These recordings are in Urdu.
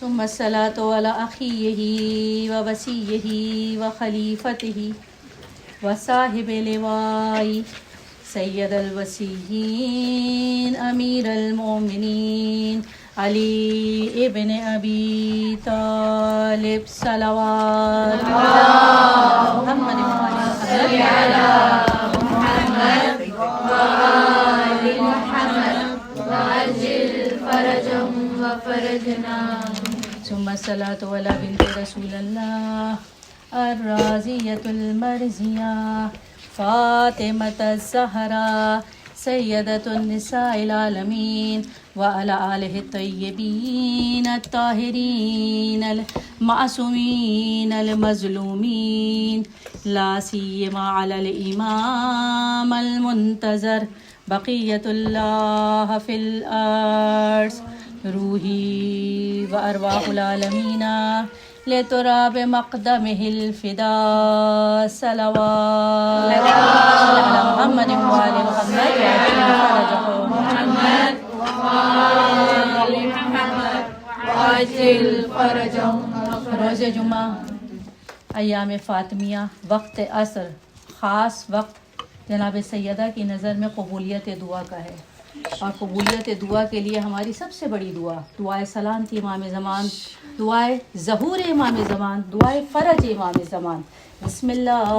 ثم الصلاة على أخيه ووصيه وخليفته وصاحب اللواء سيد الوصيين أمير المؤمنين علي ابن أبي طالب صلوات محمد صل على محمد وآل محمد وعجل فرجهم وفرجنا. ثم الصلاة على بنت رسول الله الرازية المرزية فاطمة الزهراء سيدة النساء العالمين وعلى آله الطيبين الطاهرين المعصومين المظلومين لا سيما على الإمام المنتظر بقية الله في الأرض روحي وأرواح العالمين لتراب مقدمه الفداء صلوات على محمد وآل محمد وعجل فرجهم. روز جمعہ ایام فاطمیہ وقت عصر خاص وقت جناب سیدہ کی نظر میں قبولیت دعا کا ہے، اور قبولیت دعا کے لیے ہماری سب سے بڑی دعائے سلامتی امام زمان، دعائے ظہور امام زمان، دعائے فرج امام زمان. بسم اللہ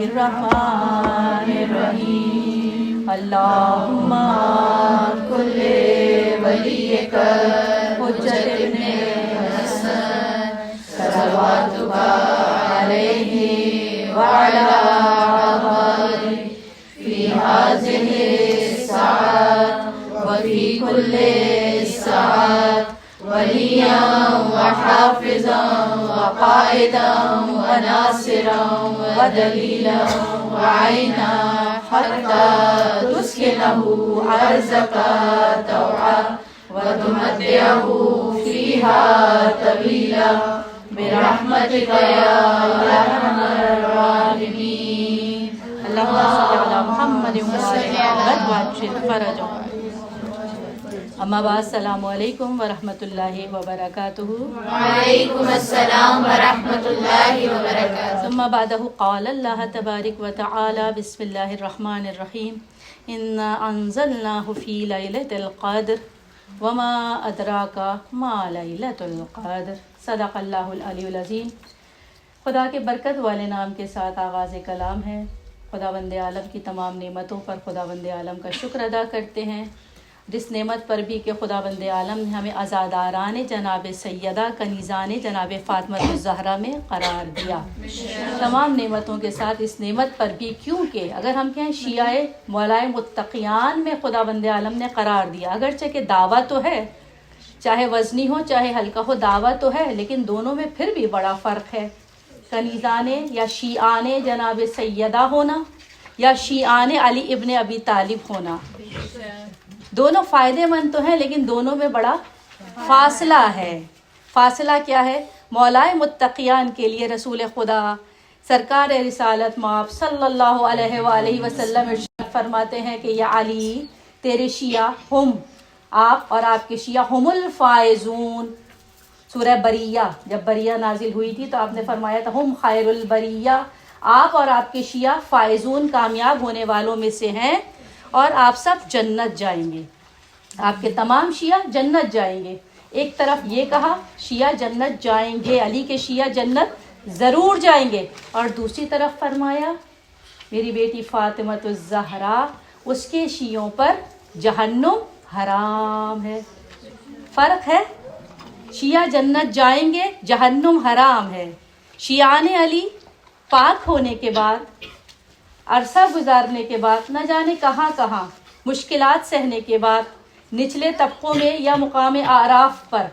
الرحمن الرحیم. اللہم کل ولیک حجت ابن حسن صلواتک علیہ وعلی آلہ فی ہذہ الساعۃ وفی کل ساعۃ ولیا وحافظا وقائدا وناصرا ودلیلا وعینا حتی تسکنہ ارضک طوعا وتمتعہ فیہا طویلا برحمتک یا ارحم الراحمین. اللہم صل علی محمد وآل محمد وعجل فرجهم. اما بعد السلام علیکم ورحمۃ اللہ وبرکاتہ. وعلیکم السلام ورحمۃ اللہ وبرکاتہ. ثم بعدہ قال اللہ تبارک و تعالی بسم اللہ الرحمن الرحیم انا انزلناہ فی لیلۃ القدر وما ادراک ما لیلۃ القدر. صدق اللہ العلی العظیم. خدا کے برکت والے نام کے ساتھ آغاز کلام ہے. خدا بند عالم کی تمام نعمتوں پر خدا بند عالم کا شکر ادا کرتے ہیں، جس نعمت پر بھی کہ خدا بند عالم نے ہمیں عزاداران جناب سیدہ کنیزان جناب فاطمہ الزہرا میں قرار دیا. تمام نعمتوں کے ساتھ اس نعمت پر بھی، کیونکہ اگر ہم کہیں شیعہ مولائے متقیان میں خدا بند عالم نے قرار دیا، اگرچہ کہ دعویٰ تو ہے، چاہے وزنی ہو چاہے ہلکا ہو، دعویٰ تو ہے، لیکن دونوں میں پھر بھی بڑا فرق ہے. کنیزان یا شیعان جناب سیدہ ہونا یا شیعان علی ابن ابی طالب ہونا، دونوں فائدے مند تو ہیں، لیکن دونوں میں بڑا فاصلہ ہے. فاصلہ کیا ہے؟ مولائے متقیان کے لیے رسول خدا سرکار رسالت مآب صلی اللہ علیہ وآلہ وسلم ارشاد فرماتے ہیں کہ یا علی تیرے شیعہ ہم، آپ اور آپ کے شیعہ ہم الفائزون. سورہ بریہ جب بریہ نازل ہوئی تھی تو آپ نے فرمایا تھا ہم خیر البریہ، آپ اور آپ کے شیعہ فائزون کامیاب ہونے والوں میں سے ہیں، اور آپ سب جنت جائیں گے. آپ کے تمام شیعہ جنت جائیں گے. ایک طرف یہ کہا شیعہ جنت جائیں گے، علی کے شیعہ جنت ضرور جائیں گے، اور دوسری طرف فرمایا میری بیٹی فاطمہ الزہرا اس کے شیعوں پر جہنم حرام ہے. فرق ہے، شیعہ جنت جائیں گے، جہنم حرام ہے. شیعان علی پاک ہونے کے بعد، عرصہ گزارنے کے بعد، نہ جانے کہاں کہاں مشکلات سہنے کے بعد، نچلے طبقوں میں یا مقام اعراف پر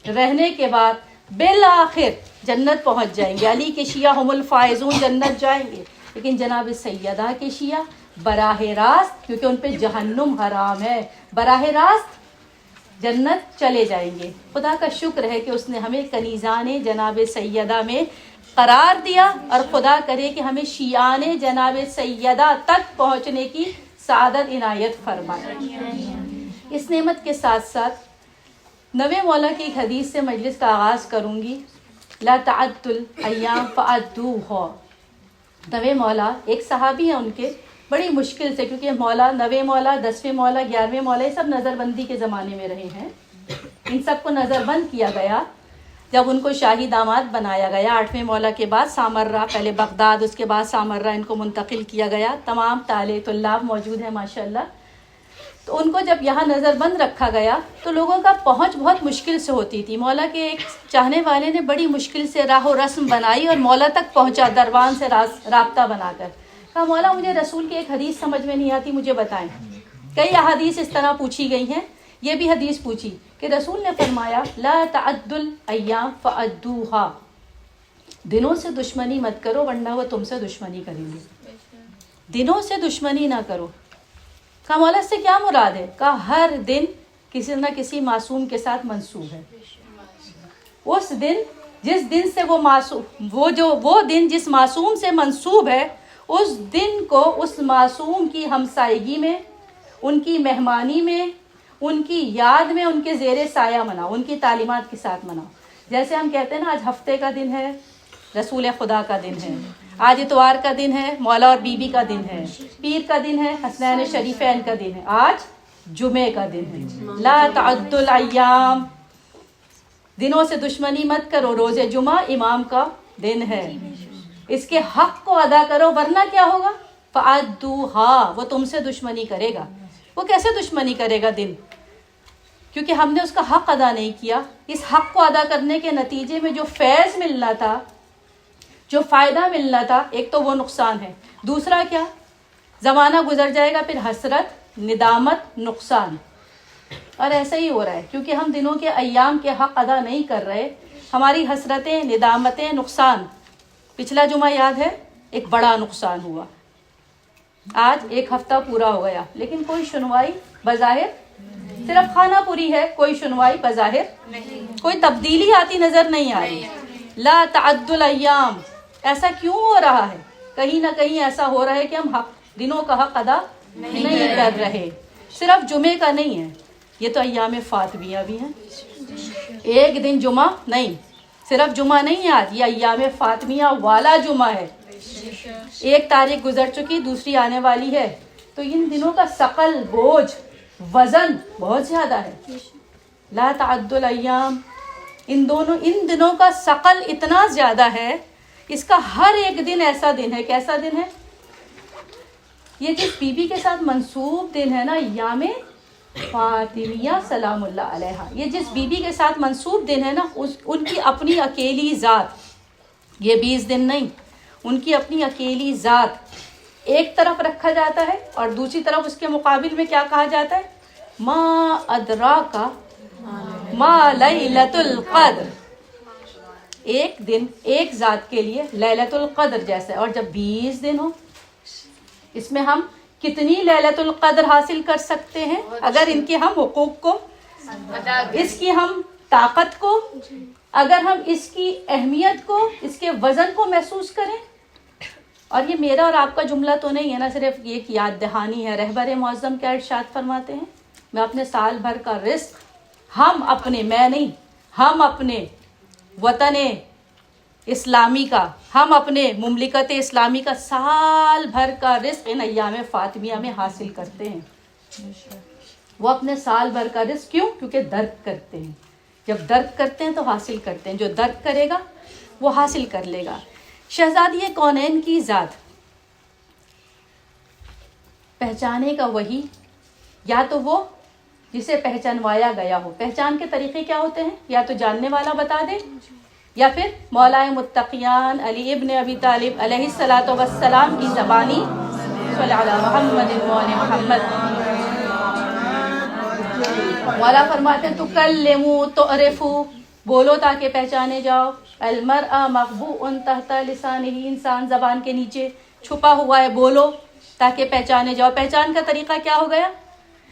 رہنے کے بعد بالآخر جنت پہنچ جائیں گے. علی کے شیعہ ہم الفائزون جنت جائیں گے، لیکن جناب سیدہ کے شیعہ براہ راست، کیونکہ ان پہ جہنم حرام ہے، براہ راست جنت چلے جائیں گے. خدا کا شکر ہے کہ اس نے ہمیں کنیزان جناب سیدہ میں قرار دیا، اور خدا کرے کہ ہمیں شیعان جناب سیدہ تک پہنچنے کی سعادت عنایت فرمائے. اس نعمت کے ساتھ ساتھ نویں مولا کی ایک حدیث سے مجلس کا آغاز کروں گی. لا تعدوا الایام فعدوها. نویں مولا ایک صحابی ہیں ان کے، بڑی مشکل سے، کیونکہ مولا، نویں مولا، 10ویں مولا، 11ویں مولا، یہ سب نظر بندی کے زمانے میں رہے ہیں. ان سب کو نظر بند کیا گیا جب ان کو شاہی داماد بنایا گیا. 8ویں مولا کے بعد سامرہ، پہلے بغداد، اس کے بعد سامرہ ان کو منتقل کیا گیا. تمام طالع طلاب موجود ہیں ماشاءاللہ. تو ان کو جب یہاں نظر بند رکھا گیا تو لوگوں کا پہنچ بہت مشکل سے ہوتی تھی. مولا کے ایک چاہنے والے نے بڑی مشکل سے راہ و رسم بنائی اور مولا تک پہنچا، دروان سے رابطہ بنا کر. کہا مولا مجھے رسول کی ایک حدیث سمجھ میں نہیں آتی، مجھے بتائیں. کئی احادیث اس طرح پوچھی گئی ہیں. یہ بھی حدیث پوچھی کہ رسول نے فرمایا لا تعدوا الایام فعدوها. دنوں سے دشمنی مت کرو ورنہ وہ تم سے دشمنی کریں گے. دنوں سے دشمنی نہ کرو. کہا مولا سے کیا مراد ہے؟ کہا ہر دن کسی نہ کسی معصوم کے ساتھ منسوب ہے. اس دن جس دن سے وہ دن جس معصوم سے منسوب ہے، اس دن کو اس معصوم کی ہمسائیگی میں، ان کی مہمانی میں، ان کی یاد میں، ان کے زیر سایہ مناؤ، ان کی تعلیمات کے ساتھ مناؤ. جیسے ہم کہتے ہیں نا آج ہفتے کا دن ہے، رسول خدا کا دن ہے، آج اتوار کا دن ہے، مولا اور بی بی کا دن ہے، پیر کا دن ہے، حسنین شریفین کا دن ہے، آج جمعے کا دن ہے. لا تعدوا الایام، دنوں سے دشمنی مت کرو. روز جمعہ امام کا دن ہے، اس کے حق کو ادا کرو ورنہ کیا ہوگا؟ فعدوها، وہ تم سے دشمنی کرے گا. وہ کیسے دشمنی کرے گا دن؟ کیونکہ ہم نے اس کا حق ادا نہیں کیا. اس حق کو ادا کرنے کے نتیجے میں جو فیض ملنا تھا، جو فائدہ ملنا تھا، ایک تو وہ نقصان ہے. دوسرا کیا؟ زمانہ گزر جائے گا، پھر حسرت، ندامت، نقصان. اور ایسا ہی ہو رہا ہے کیونکہ ہم دنوں کے ایام کے حق ادا نہیں کر رہے. ہماری حسرتیں، ندامتیں، نقصان. پچھلا جمعہ یاد ہے ایک بڑا نقصان ہوا. آج ایک ہفتہ پورا ہو گیا لیکن کوئی سنوائی بظاہر، صرف خانہ پوری ہے، کوئی سنوائی بظاہر نہیں، کوئی تبدیلی آتی نظر نہیں آ رہی. لا تعدوا الایام، ایسا کیوں ہو رہا ہے؟ کہیں نہ کہیں ایسا ہو رہا ہے کہ ہم دنوں کا حق ادا نہیں کر رہے. صرف جمعے کا نہیں ہے، یہ تو ایام فاطمیہ بھی ہیں. ایک دن جمعہ نہیں، صرف جمعہ نہیں ہے آج، یہ ایام فاطمیہ والا جمعہ ہے. ایک تاریخ گزر چکی، دوسری آنے والی ہے. تو ان دنوں کا ثقل، بوجھ، وزن بہت زیادہ ہے. لا تعدوا الایام، ان دنوں کا ثقل اتنا زیادہ ہے، اس کا ہر ایک دن ایسا دن ہے. کیسا دن ہے؟ یہ جس بی بی کے ساتھ منسوب دن ہے نا، ایام فاطمیہ سلام اللہ علیہا، یہ جس بی بی کے ساتھ منسوب دن ہے نا، ان کی اپنی اکیلی ذات، یہ 20 دن نہیں، ان کی اپنی اکیلی ذات ایک طرف رکھا جاتا ہے اور دوسری طرف اس کے مقابل میں کیا کہا جاتا ہے؟ ما ادراک ما لیلۃ القدر. ایک دن ایک ذات کے لیے لیلۃ القدر جیسا ہے. اور جب 20 دن ہو، اس میں ہم کتنی لیلۃ القدر حاصل کر سکتے ہیں اگر ان کے ہم حقوق کو، اس کی ہم طاقت کو، اگر ہم اس کی اہمیت کو، اس کے وزن کو محسوس کریں. اور یہ میرا اور آپ کا جملہ تو نہیں ہے نا، صرف یہ ایک یاد دہانی ہے. رہبر معظم کیا ارشاد فرماتے ہیں؟ میں اپنے سال بھر کا رزق، ہم اپنے، میں نہیں، ہم اپنے وطن اسلامی کا، ہم اپنے مملکت اسلامی کا سال بھر کا رزق ان ایام فاطمیہ میں حاصل کرتے ہیں. وہ اپنے سال بھر کا رزق کیوں؟ کیونکہ درد کرتے ہیں. جب درد کرتے ہیں تو حاصل کرتے ہیں. جو درد کرے گا وہ حاصل کر لے گا. شہزادی کونین کی ذات پہچانے کا وہی، یا تو وہ جسے پہچانوایا گیا ہو. پہچان کے طریقے کیا ہوتے ہیں؟ یا تو جاننے والا بتا دے، یا پھر مولا متقیان علی ابن ابی طالب علیہ الصلاۃ والسلام کی زبانی صلی علی محمد و علی محمد. مولا فرماتے ہیں تکلموا تعرفوا، بولو تاکہ پہچانے جاؤ. المرء مخبوء تحت لسانہ، انسان زبان کے نیچے چھپا ہوا ہے، بولو تاکہ پہچانے جاؤ. پہچان کا طریقہ کیا ہو گیا؟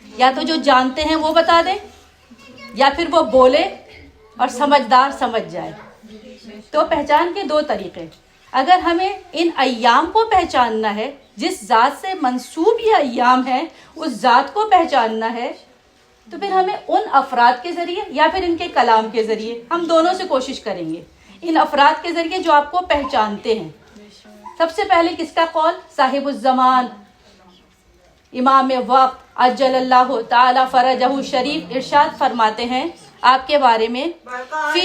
یا تو جو جانتے ہیں وہ بتا دیں، یا پھر وہ بولے اور سمجھدار سمجھ جائے. تو پہچان کے دو طریقے. اگر ہمیں ان ایام کو پہچاننا ہے، جس ذات سے منسوب یہ ایام ہے اس ذات کو پہچاننا ہے، تو پھر ہمیں ان افراد کے ذریعے یا پھر ان کے کلام کے ذریعے، ہم دونوں سے کوشش کریں گے، ان افراد کے ذریعے جو آپ کو پہچانتے ہیں۔ سب سے پہلے کس کا قول؟ صاحب الزمان، امام وقت عجل اللہ تعالی فرجہ شریف ارشاد فرماتے ہیں آپ کے بارے میں، فی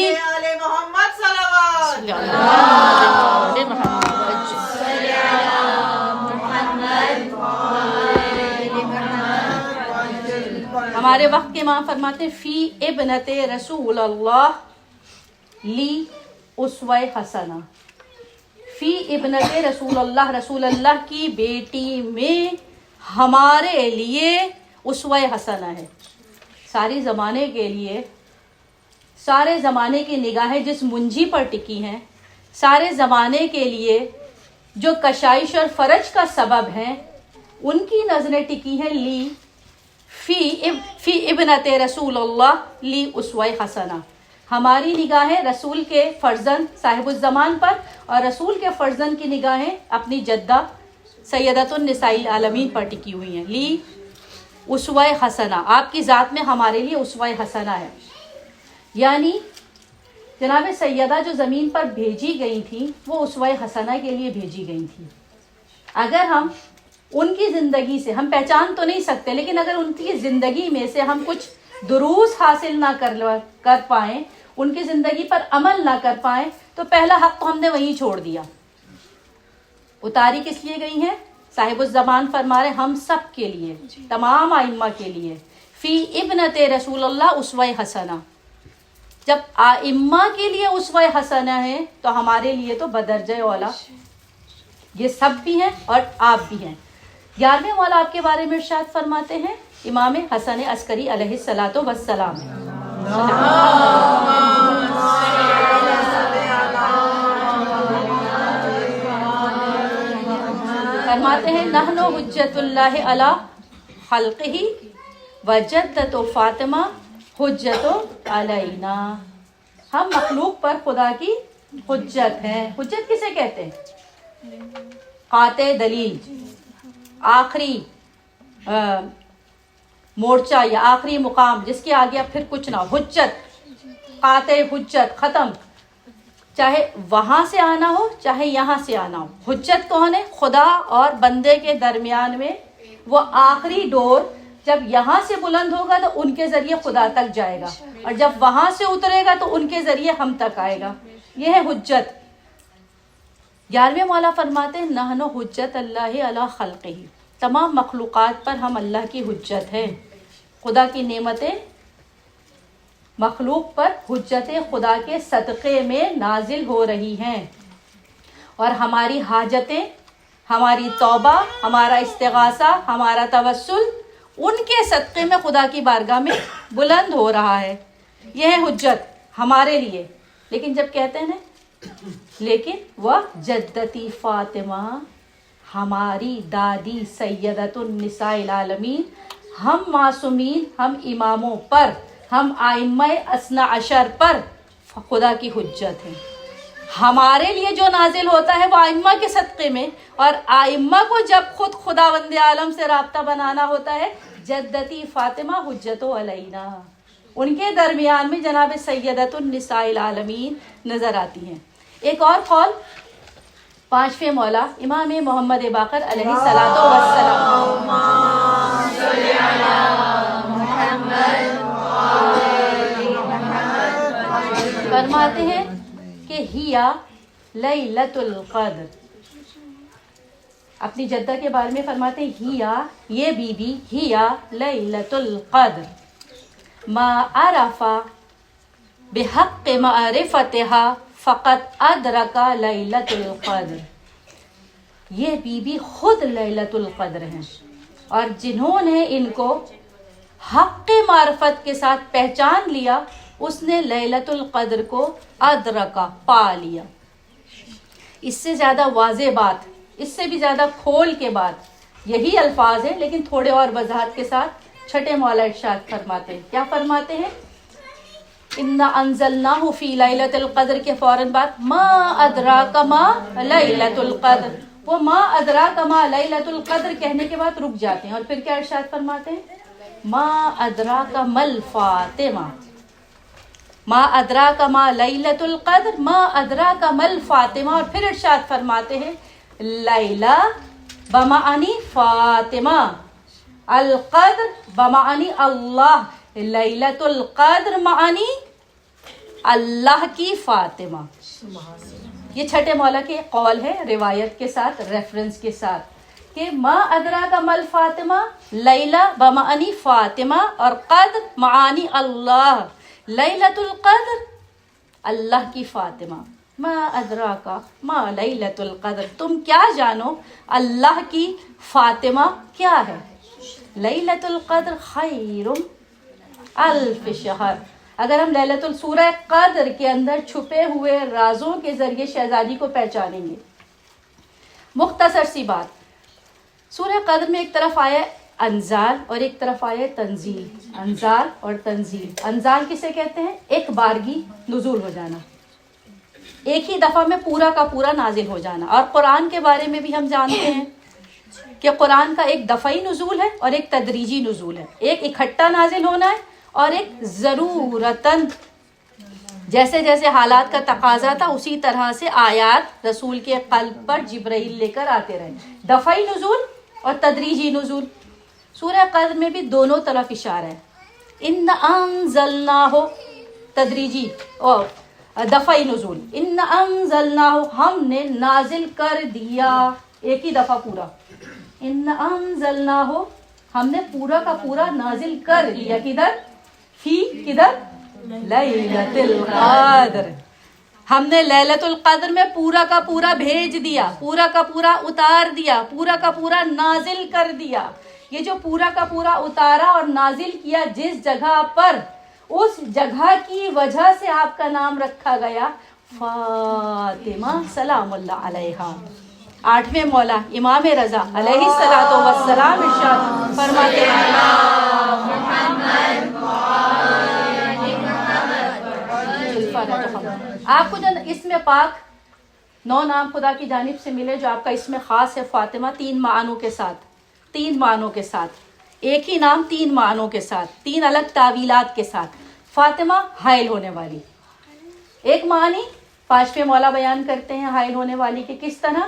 محمد صلوات ہمارے وقت کے امام فرماتے ہیں فی ابنت رسول اللہ لی اسوہ حسنہ، فی ابنت رسول اللہ، رسول اللہ کی بیٹی میں ہمارے لیے اسوہ حسنہ ہے۔ ساری زمانے کے لیے، سارے زمانے کی نگاہیں جس منجی پر ٹکی ہیں، سارے زمانے کے لیے جو کشائش اور فرج کا سبب ہیں، ان کی نظریں ٹکی ہیں لی فی ابنت رسول اللہ لی اسوہ حسنہ، ہماری نگاہیں رسول کے فرزند صاحب الزمان پر، اور رسول کے فرزند کی نگاہیں اپنی جدہ سیدۃ النساء العالمین پر ٹکی ہوئی ہیں۔ لی اسوہ حسنہ، آپ کی ذات میں ہمارے لیے اسوہ حسنہ ہے، یعنی جناب سیدہ جو زمین پر بھیجی گئی تھی وہ اسوہ حسنہ کے لیے بھیجی گئی تھی۔ اگر ہم ان کی زندگی سے، ہم پہچان تو نہیں سکتے، لیکن اگر ان کی زندگی میں سے ہم کچھ دروس حاصل نہ کر پائیں، ان کی زندگی پر عمل نہ کر پائیں، تو پہلا حق تو ہم نے وہیں چھوڑ دیا۔ اتاری کس لیے گئی ہیں؟ صاحب الزمان فرما رہے ہم سب کے لیے، تمام ائمہ کے لیے، فی ابنت رسول اللہ اسوہ حسنہ۔ جب ائمہ کے لیے اسوہ حسنہ ہے تو ہمارے لیے تو بدرجہ اولا یہ سب بھی ہیں اور آپ بھی ہیں۔ 11ویں مولا آپ کے بارے میں ارشاد فرماتے ہیں امام حسن عسکری علیہ الصلوۃ والسلام، فرماتے ہیں نحن حجت اللہ علی خلقہ وجدت فاطمہ حجت علینا، ہم مخلوق پر خدا کی حجت ہیں۔ حجت کسے کہتے ہیں؟ قاطع دلیل، آخری مورچہ یا آخری مقام جس کے آگے اب پھر کچھ نہ ہو، حجت، قاطع حجت، ختم، چاہے وہاں سے آنا ہو چاہے یہاں سے آنا ہو۔ حجت کون ہے؟ خدا اور بندے کے درمیان میں وہ آخری ڈور جب یہاں سے بلند ہوگا تو ان کے ذریعے خدا تک جائے گا، اور جب وہاں سے اترے گا تو ان کے ذریعے ہم تک آئے گا، یہ ہے حجت۔ 11ویں مولا فرماتے ہیں نحن حجت اللہ علی خلقہ، تمام مخلوقات پر ہم اللہ کی حجت ہے۔ خدا کی نعمتیں مخلوق پر حجت خدا کے صدقے میں نازل ہو رہی ہیں، اور ہماری حاجتیں، ہماری توبہ، ہمارا استغاثہ، ہمارا توسل ان کے صدقے میں خدا کی بارگاہ میں بلند ہو رہا ہے، یہ ہے حجت ہمارے لیے۔ لیکن جب کہتے ہیں نا لیکن وہ جدتی فاطمہ، ہماری دادی سیدۃ النساء العالمین، ہم معصومین، ہم اماموں پر، ہم ائمہ اثنا عشر پر خدا کی حجت ہے۔ ہمارے لیے جو نازل ہوتا ہے وہ ائمہ کے صدقے میں، اور ائمہ کو جب خود خداوند عالم سے رابطہ بنانا ہوتا ہے، جدتی فاطمہ حجت علینا، ان کے درمیان میں جناب سیدۃ النساء العالمین نظر آتی ہیں۔ ایک اور قول 5ویں مولا امام محمد باقر علیہ الصلوۃ والسلام، فرماتے ہیں کہ ہیا لیلۃ القدر، اپنی جدہ کے بارے میں فرماتے ہیں ہیا، یہ بی بی، ہیا لیلۃ القدر ما عرف بحق معرفتها فقط ادرک لیلۃ القدر، یہ بی بی خود لیلۃ القدر ہیں، اور جنہوں نے ان کو حق معرفت کے ساتھ پہچان لیا اس نے لیلۃ القدر کو ادرکا، پا لیا۔ اس سے زیادہ واضح بات، اس سے بھی زیادہ کھول کے بات یہی الفاظ ہیں، لیکن تھوڑے اور وضاحت کے ساتھ چھٹے مولا ارشاد فرماتے ہیں، کیا فرماتے ہیں؟ انا انزلناہ فی لیلۃ القدر کے فوراً بعد ما ادراک ما لیلۃ القدر، وہ ما ادراک ما لیلۃ القدر کہنے کے بعد رک جاتے ہیں، اور پھر کیا ارشاد فرماتے ہیں؟ ما ادراک مل فاطمہ، ما ادراک ما لیلۃ القدر، ما ادراک مل فاطمہ. اور پھر ارشاد فرماتے ہیں لیلہ بمعنی فاطمہ، القدر بمعنی اللہ، لیلۃ القدر معنی اللہ کی فاطمہ. یہ چھٹے مولا کے قول ہے روایت کے ساتھ، ریفرنس کے ساتھ، کہ ما ادراک مل فاطمہ، لیلہ بمعنی فاطمہ اور قدر معانی اللہ، لیلۃ القدر اللہ کی فاطمہ. ما ادراک ما لیلۃ القدر، تم کیا جانو اللہ کی فاطمہ کیا ہے. لیلۃ القدر خیر الف شہر. اگر ہم سورہ قدر کے اندر چھپے ہوئے رازوں کے ذریعے شہزادی کو پہچانیں گے. مختصر سی بات، سورہ قدر میں ایک طرف آیا انزال اور ایک طرف آیا تنزیل. انزال اور تنزیل. انزال کسے کہتے ہیں؟ ایک بارگی نزول ہو جانا، ایک ہی دفعہ میں پورا کا پورا نازل ہو جانا. اور قرآن کے بارے میں بھی ہم جانتے ہیں کہ قرآن کا ایک دفعی نزول ہے اور ایک تدریجی نزول ہے. ایک اکٹھا نازل ہونا ہے اور ایک ضرورتاً جیسے جیسے حالات کا تقاضا تھا اسی طرح سے آیات رسول کے قلب پر جبرائیل لے کر آتے رہے. دفعی نزول اور تدریجی نزول. سورہ قدر میں بھی دونوں طرف اشارہ ہے. ان انزلناہ تدریجی اور دفعی نزول. ان انزلناہ ہم نے نازل کر دیا، ایک ہی دفعہ پورا. ان انزلناہ ہم نے پورا کا پورا نازل کر دیا. کدھر؟ فی کدھر؟ لیلۃ القدر. ہم نے لیلۃ القدر میں پورا کا پورا بھیج دیا، پورا کا پورا اتار دیا، پورا کا پورا نازل کر دیا. یہ جو پورا کا پورا اتارا اور نازل کیا جس جگہ پر، اس جگہ کی وجہ سے آپ کا نام رکھا گیا فاطمہ سلام اللہ علیہا. آٹھویں مولا امام رضا علیہ الصلوۃ والسلام ارشاد فرماتے ہیں آپ کو جو اسم پاک 9 نام خدا کی جانب سے ملے جو آپ کا اسم خاص ہے فاطمہ، 3 معنوں کے ساتھ، 3 معنوں کے ساتھ، ایک ہی نام 3 معنوں کے ساتھ، 3 الگ تعویلات کے ساتھ. فاطمہ حائل ہونے والی. ایک معنی 5ویں مولا بیان کرتے ہیں حائل ہونے والی کے کس طرح.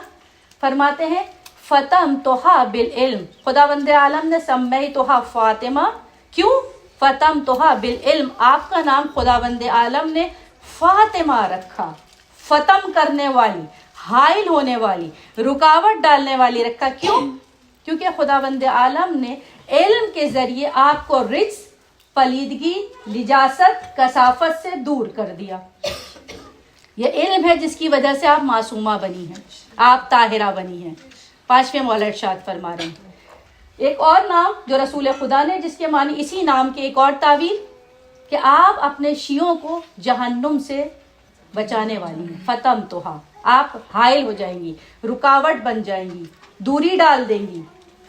فرماتے ہیں فتمتھا بالعلم، خداوند عالم نے سمیتھا فاطمہ. کیوں؟ فتمتھا بالعلم، آپ کا نام خداوند عالم نے فاطمہ رکھا، فتم کرنے والی، حائل ہونے والی، رکاوٹ ڈالنے والی رکھا. کیوں؟ کیونکہ خداوند عالم نے علم کے ذریعے آپ کو رجس، پلیدگی، نجاست، کثافت سے دور کر دیا. یہ علم ہے جس کی وجہ سے آپ معصومہ بنی ہیں، آپ طاہرہ بنی ہیں. 5ویں مولا ارشاد فرما رہے ہیں. ایک اور نام جو رسول خدا نے جس کے معنی اسی نام کے ایک اور تعویل کہ آپ اپنے شیعوں کو جہنم سے بچانے والی ہیں. فتم توہا، آپ حائل ہو جائیں گی، رکاوٹ بن جائیں گی، دوری ڈال دیں گی.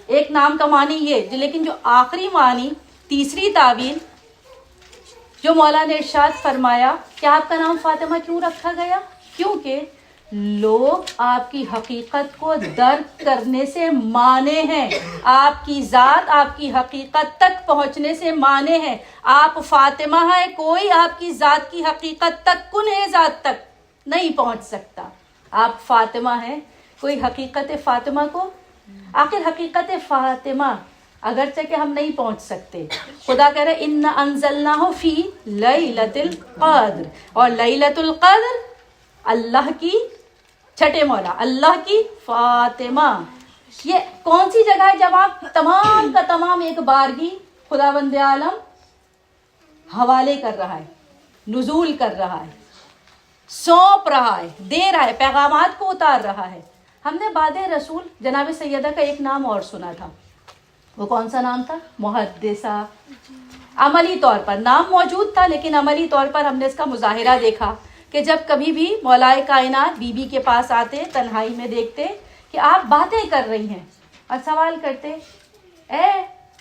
ایک نام کا معنی یہ، لیکن جو آخری معنی تیسری تعویل جو مولا نے ارشاد فرمایا کہ آپ کا نام فاطمہ کیوں رکھا گیا؟ کیونکہ لوگ آپ کی حقیقت کو درک کرنے سے مانے ہیں، آپ کی ذات، آپ کی حقیقت تک پہنچنے سے مانے ہیں. آپ فاطمہ ہیں، کوئی آپ کی ذات کی حقیقت تک، کنہ ذات تک نہیں پہنچ سکتا. آپ فاطمہ ہیں، کوئی حقیقت فاطمہ کو، آخر حقیقت فاطمہ اگرچہ کہ ہم نہیں پہنچ سکتے. خدا کہہ رہے ان انزلناہ فی لیلۃ القدر، اور لیلۃ القدر اللہ کی، چھٹے مولا اللہ کی فاطمہ. یہ کون سی جگہ ہے جب آپ تمام کا تمام ایک بارگی خداوند عالم حوالے کر رہا ہے، نزول کر رہا ہے، سونپ رہا ہے، دے رہا ہے، پیغامات کو اتار رہا ہے. ہم نے بعد رسول جناب سیدہ کا ایک نام اور سنا تھا. وہ کون سا نام تھا؟ محدثہ. عملی طور پر نام موجود تھا لیکن عملی طور پر ہم نے اس کا مظاہرہ دیکھا کہ جب کبھی بھی مولائے کائنات بی بی کے پاس آتے، تنہائی میں دیکھتے کہ آپ باتیں کر رہی ہیں اور سوال کرتے، اے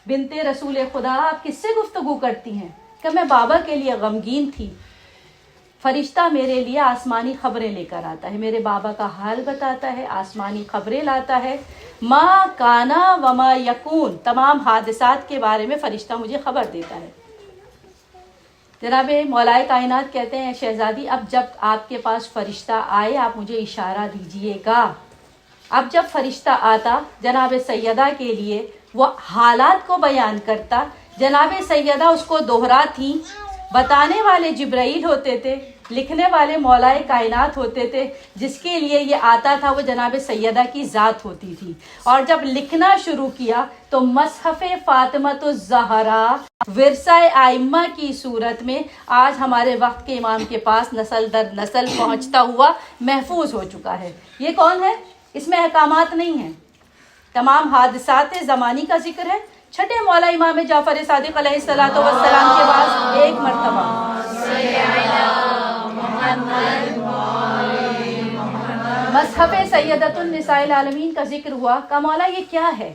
بنت رسول خدا آپ کس سے گفتگو کرتی ہیں؟ کہ میں بابا کے لیے غمگین تھی، فرشتہ میرے لیے آسمانی خبریں لے کر آتا ہے، میرے بابا کا حال بتاتا ہے، آسمانی خبریں لاتا ہے، ما کانا وما یکون، تمام حادثات کے بارے میں فرشتہ مجھے خبر دیتا ہے۔ جناب مولائے کائنات کہتے ہیں شہزادی اب جب آپ کے پاس فرشتہ آئے آپ مجھے اشارہ دیجئے گا۔ اب جب فرشتہ آتا جناب سیدہ کے لیے وہ حالات کو بیان کرتا، جناب سیدہ اس کو دوہراتی، بتانے والے جبرائیل ہوتے تھے، لکھنے والے مولائے کائنات ہوتے تھے، جس کے لیے یہ آتا تھا وہ جناب سیدہ کی ذات ہوتی تھی۔ اور جب لکھنا شروع کیا تو مصحف فاطمۃ الزہرا ورثہ ائمہ کی صورت میں آج ہمارے وقت کے امام کے پاس نسل در نسل پہنچتا ہوا محفوظ ہو چکا ہے۔ یہ کون ہے؟ اس میں احکامات نہیں ہیں، تمام حادثات زمانی کا ذکر ہے۔ چھٹے مولا امام جعفر صادق علیہ الصلوۃ والسلام کے بعد ایک مرتبہ مصحف سیدۃ النساء العالمین کا ذکر ہوا۔ کا مولا یہ کیا ہے؟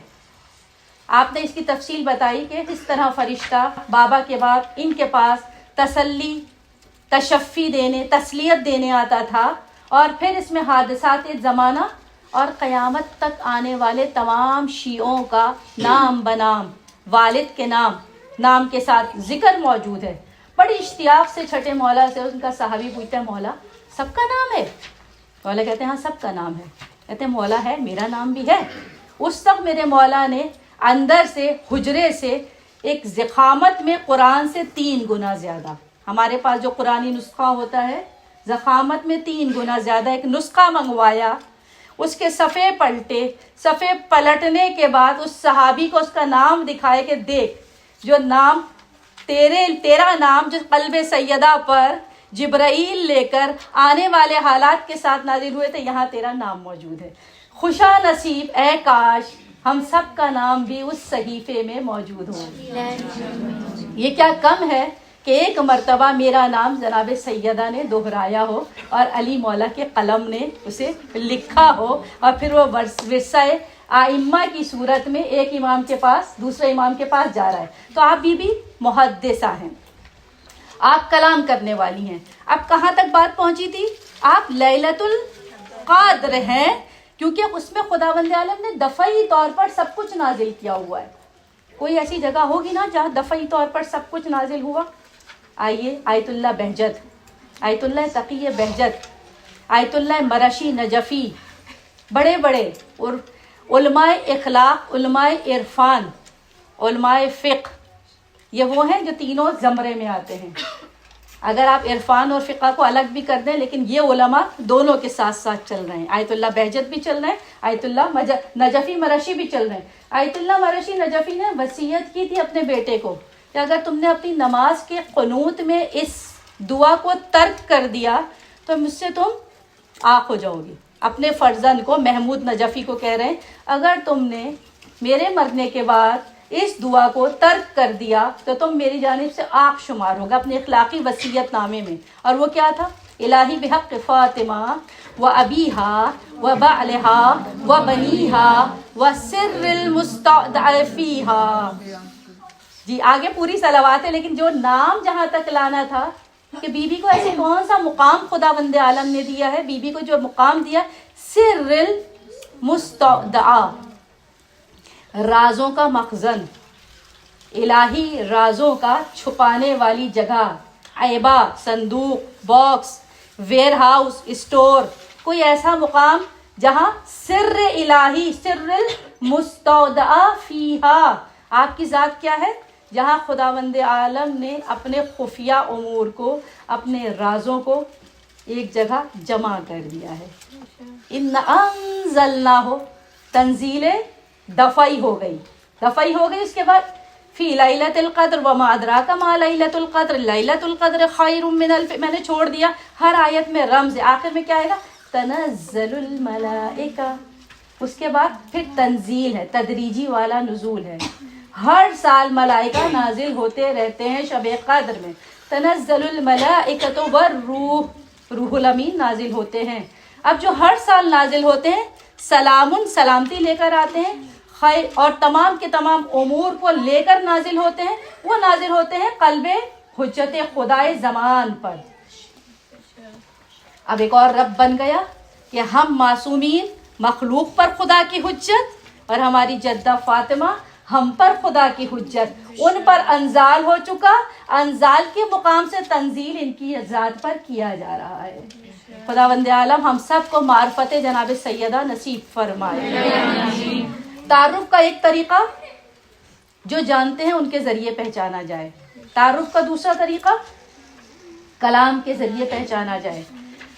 آپ نے اس کی تفصیل بتائی کہ اس طرح فرشتہ بابا کے بعد ان کے پاس تسلی، تشفی دینے، تسلیت دینے آتا تھا، اور پھر اس میں حادثات زمانہ اور قیامت تک آنے والے تمام شیعوں کا نام بنام، والد کے نام کے ساتھ ذکر موجود ہے۔ بڑی اشتیاق سے چھٹے مولا سے ان کا صحابی پوچھتا ہے مولا سب کا نام ہے؟ مولا کہتے ہیں ہاں سب کا نام ہے۔ کہتے ہیں مولا ہے میرا نام بھی ہے۔ اس وقت میرے مولا نے اندر سے حجرے سے ایک ضخامت میں قرآن سے 3 گنا زیادہ، ہمارے پاس جو قرآنی نسخہ ہوتا ہے ضخامت میں 3 گنا زیادہ ایک نسخہ منگوایا، اس کے صفحے پلٹے، صفحے پلٹنے کے بعد اس صحابی کو اس کا نام دکھائے کہ دیکھ جو نام تیرا نام جو قلب سیدہ پر جبرائیل لے کر آنے والے حالات کے ساتھ نازل ہوئے تھے، یہاں تیرا نام موجود ہے۔ خوشا نصیب اے کاش ہم سب کا نام بھی اس صحیفے میں موجود ہو۔ یہ کیا کم ہے کہ ایک مرتبہ میرا نام جناب سیدہ نے دہرایا ہو اور علی مولا کے قلم نے اسے لکھا ہو، اور پھر وہ ورثہ ائمہ کی صورت میں ایک امام کے پاس دوسرے امام کے پاس جا رہا ہے۔ تو آپ بھی محدثہ ہیں، آپ کلام کرنے والی ہیں۔ اب کہاں تک بات پہنچی تھی؟ آپ لیلۃ القدر ہیں، کیونکہ اس میں خداوند عالم نے دفعی طور پر سب کچھ نازل کیا ہوا ہے۔ کوئی ایسی جگہ ہوگی نا جہاں دفعی طور پر سب کچھ نازل ہوا؟ آئیے آیت اللہ بہجت، آیت اللہ تقی بہجت، آیت اللہ مرشی نجفی، بڑے بڑے اور علماء اخلاق، علماء عرفان، علماء فقہ، یہ وہ ہیں جو تینوں زمرے میں آتے ہیں۔ اگر آپ عرفان اور فقہ کو الگ بھی کر دیں لیکن یہ علماء دونوں کے ساتھ ساتھ چل رہے ہیں۔ آیت اللہ بہجت بھی چل رہے ہیں، آیت اللہ نجفی مرشی بھی چل رہے ہیں۔ آیت اللہ مرشی نجفی نے وصیت کی تھی اپنے بیٹے کو کہ اگر تم نے اپنی نماز کے قنوت میں اس دعا کو ترک کر دیا تو مجھ سے تم عاق ہو جاؤ گی۔ اپنے فرزند کو محمود نجفی کو کہہ رہے ہیں اگر تم نے میرے مرنے کے بعد اس دعا کو ترک کر دیا تو تم میری جانب سے عاق شمار ہوگا، اپنے اخلاقی وصیت نامے میں۔ اور وہ کیا تھا؟ الہی بحق فاطمہ و ابیہا و بعلہا و بنیہا و سر المستودع فیہا۔ جی آگے پوری صلوات ہے، لیکن جو نام جہاں تک لانا تھا کہ بی بی کو ایسے کون سا مقام خداوند عالم نے دیا ہے، بی بی کو جو مقام دیا سر المستودع، رازوں کا مخزن، الہی رازوں کا چھپانے والی جگہ، عیبا، صندوق، باکس، ویئر ہاؤس، اسٹور، کوئی ایسا مقام جہاں سر الہی، سر المستودع فیہا، آپ کی ذات کیا ہے؟ جہاں خداوند عالم نے اپنے خفیہ امور کو، اپنے رازوں کو ایک جگہ جمع کر دیا ہے۔ ان انزلناہ، تنزیل دفعی ہو گئی، دفعی ہو گئی۔ اس کے بعد فی لیلۃ القدر وما ادراک ما لیلۃ القدر، لیلۃ القدر خیر من الف، میں نے چھوڑ دیا ہر آیت میں رمز، آخر میں کیا آئے گا؟ تنزل الملائکہ۔ اس کے بعد پھر تنزیل ہے، تدریجی والا نزول ہے۔ ہر سال ملائکہ نازل ہوتے رہتے ہیں شب قدر میں۔ تنزل الملائکۃ والروح، روح الامین نازل ہوتے ہیں۔ اب جو ہر سال نازل ہوتے ہیں سلام، سلامتی لے کر آتے ہیں، خیر اور تمام کے تمام امور کو لے کر نازل ہوتے ہیں، وہ نازل ہوتے ہیں قلب حجت خدائے زمان پر۔ اب ایک اور رب بن گیا کہ ہم معصومین مخلوق پر خدا کی حجت اور ہماری جدہ فاطمہ ہم پر خدا کی حجت، ان پر انزال ہو چکا، انزال کے مقام سے تنزیل ان کی ذات پر کیا جا رہا ہے۔ خداوند عالم ہم سب کو معرفت جناب سیدہ نصیب فرمائے۔ تعارف کا ایک طریقہ جو جانتے ہیں ان کے ذریعے پہچانا جائے، تعارف کا دوسرا طریقہ کلام کے ذریعے پہچانا جائے۔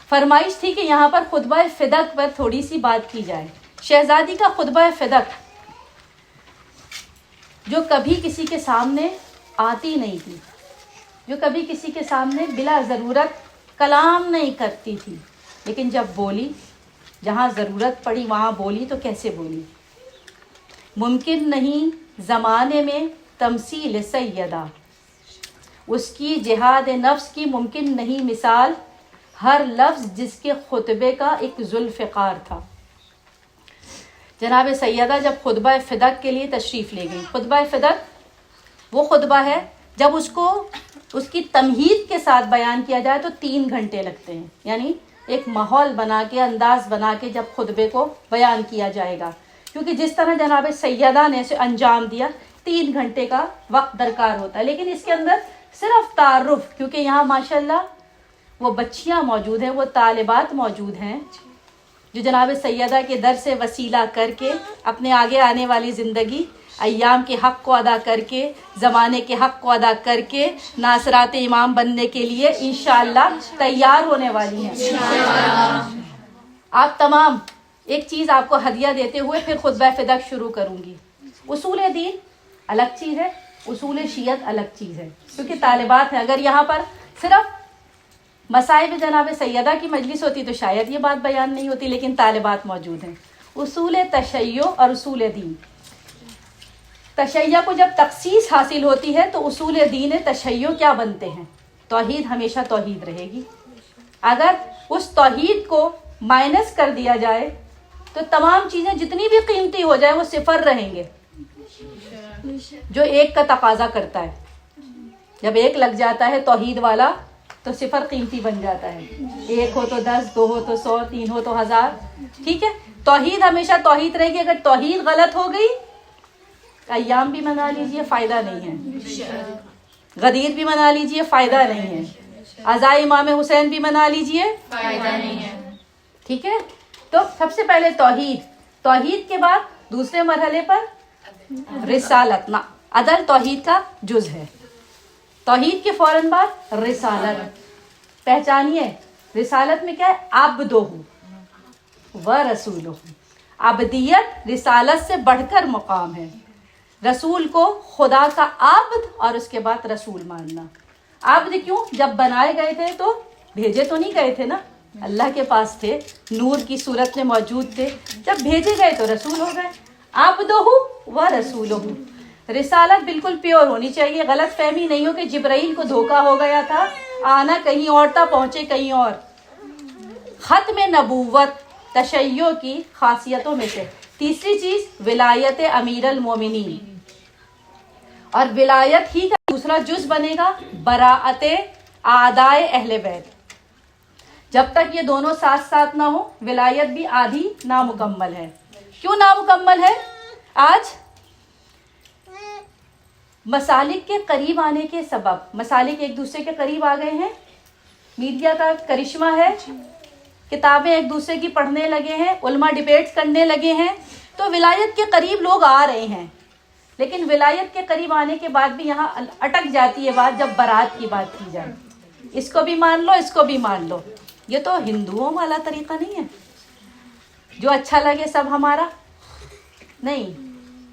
فرمائش تھی کہ یہاں پر خطبہ فدق پر تھوڑی سی بات کی جائے۔ شہزادی کا خطبہ فدق جو کبھی کسی کے سامنے آتی نہیں تھی، جو کبھی کسی کے سامنے بلا ضرورت کلام نہیں کرتی تھی، لیکن جب بولی، جہاں ضرورت پڑی وہاں بولی تو کیسے بولی؟ ممکن نہیں زمانے میں تمثیل سیدہ، اس کی جہاد نفس کی ممکن نہیں مثال، ہر لفظ جس کے خطبے کا ایک ذوالفقار تھا۔ جناب سیدہ جب خطبہ فدق کے لیے تشریف لے گئی، خطبہ فدق وہ خطبہ ہے جب اس کو اس کی تمہید کے ساتھ بیان کیا جائے تو 3 گھنٹے لگتے ہیں، یعنی ایک ماحول بنا کے، انداز بنا کے جب خطبے کو بیان کیا جائے گا، کیونکہ جس طرح جناب سیدہ نے اسے انجام دیا 3 گھنٹے کا وقت درکار ہوتا ہے۔ لیکن اس کے اندر صرف تعارف، کیونکہ یہاں ماشاءاللہ وہ بچیاں موجود ہیں، وہ طالبات موجود ہیں جو جناب سیدہ کے در سے وسیلہ کر کے اپنے آگے آنے والی زندگی ایام کے حق کو ادا کر کے، زمانے کے حق کو ادا کر کے ناصرات امام بننے کے لیے انشاءاللہ تیار ہونے والی ہیں۔ آپ تمام ایک چیز آپ کو ہدیہ دیتے ہوئے پھر خطبہ فدق شروع کروں گی۔ اصول دین الگ چیز ہے، اصول شیعت الگ چیز ہے، کیونکہ طالبات ہیں۔ اگر یہاں پر صرف مصائب جناب سیدہ کی مجلس ہوتی تو شاید یہ بات بیان نہیں ہوتی، لیکن طالبات موجود ہیں۔ اصول تشیع اور اصول دین، تشیع کو جب تخصیص حاصل ہوتی ہے تو اصول دین تشیع کیا بنتے ہیں؟ توحید ہمیشہ توحید رہے گی۔ اگر اس توحید کو مائنس کر دیا جائے تو تمام چیزیں جتنی بھی قیمتی ہو جائے وہ صفر رہیں گے، جو ایک کا تقاضا کرتا ہے۔ جب ایک لگ جاتا ہے توحید والا تو صفر قیمتی بن جاتا ہے، 1 ہو تو 10، 2 ہو تو 100، 3 ہو تو 1000۔ ٹھیک ہے، توحید ہمیشہ توحید رہے گی۔ اگر توحید غلط ہو گئی، ایام بھی منا لیجئے فائدہ نہیں ہے، غدیر بھی منا لیجئے فائدہ نہیں ہے، عزا امام حسین بھی منا لیجئے فائدہ نہیں ہے۔ ٹھیک ہے، تو سب سے پہلے توحید، توحید کے بعد دوسرے مرحلے پر رسالت۔ عدل توحید کا جز ہے، توحید کے فوراً بعد رسالت۔ پہچانیے رسالت میں کیا ہے؟ عبدہ و رسولہ، عبدیت رسالت سے بڑھ کر مقام ہے۔ رسول کو خدا کا عبد اور اس کے بعد رسول ماننا۔ عبد کیوں؟ جب بنائے گئے تھے تو بھیجے تو نہیں گئے تھے نا، اللہ کے پاس تھے، نور کی صورت میں موجود تھے، جب بھیجے گئے تو رسول ہو گئے۔ عبدہ و رسولہ، رسالت بالکل پیور ہونی چاہیے، غلط فہمی نہیں ہو کہ جبرائیل کو دھوکا ہو گیا تھا، آنا کہیں اور تھا پہنچے کہیں اور۔ ختم نبوت تشیع کی خاصیتوں میں سے تیسری چیز ولایت امیر المومنین، اور ولایت ہی کا دوسرا جز بنے گا براءت اعدائے اہل بیت۔ جب تک یہ دونوں ساتھ ساتھ نہ ہو ولایت بھی آدھی نامکمل ہے۔ کیوں نامکمل ہے؟ آج مسالک کے قریب آنے کے سبب، مسالک ایک دوسرے کے قریب آ گئے ہیں، میڈیا کا کرشمہ ہے، کتابیں ایک دوسرے کی پڑھنے لگے ہیں، علماء ڈیبیٹس کرنے لگے ہیں، تو ولایت کے قریب لوگ آ رہے ہیں، لیکن ولایت کے قریب آنے کے بعد بھی یہاں اٹک جاتی ہے بات جب برات کی بات کی جائے۔ اس کو بھی مان لو، اس کو بھی مان لو، یہ تو ہندوؤں والا طریقہ نہیں ہے، جو اچھا لگے سب ہمارا نہیں۔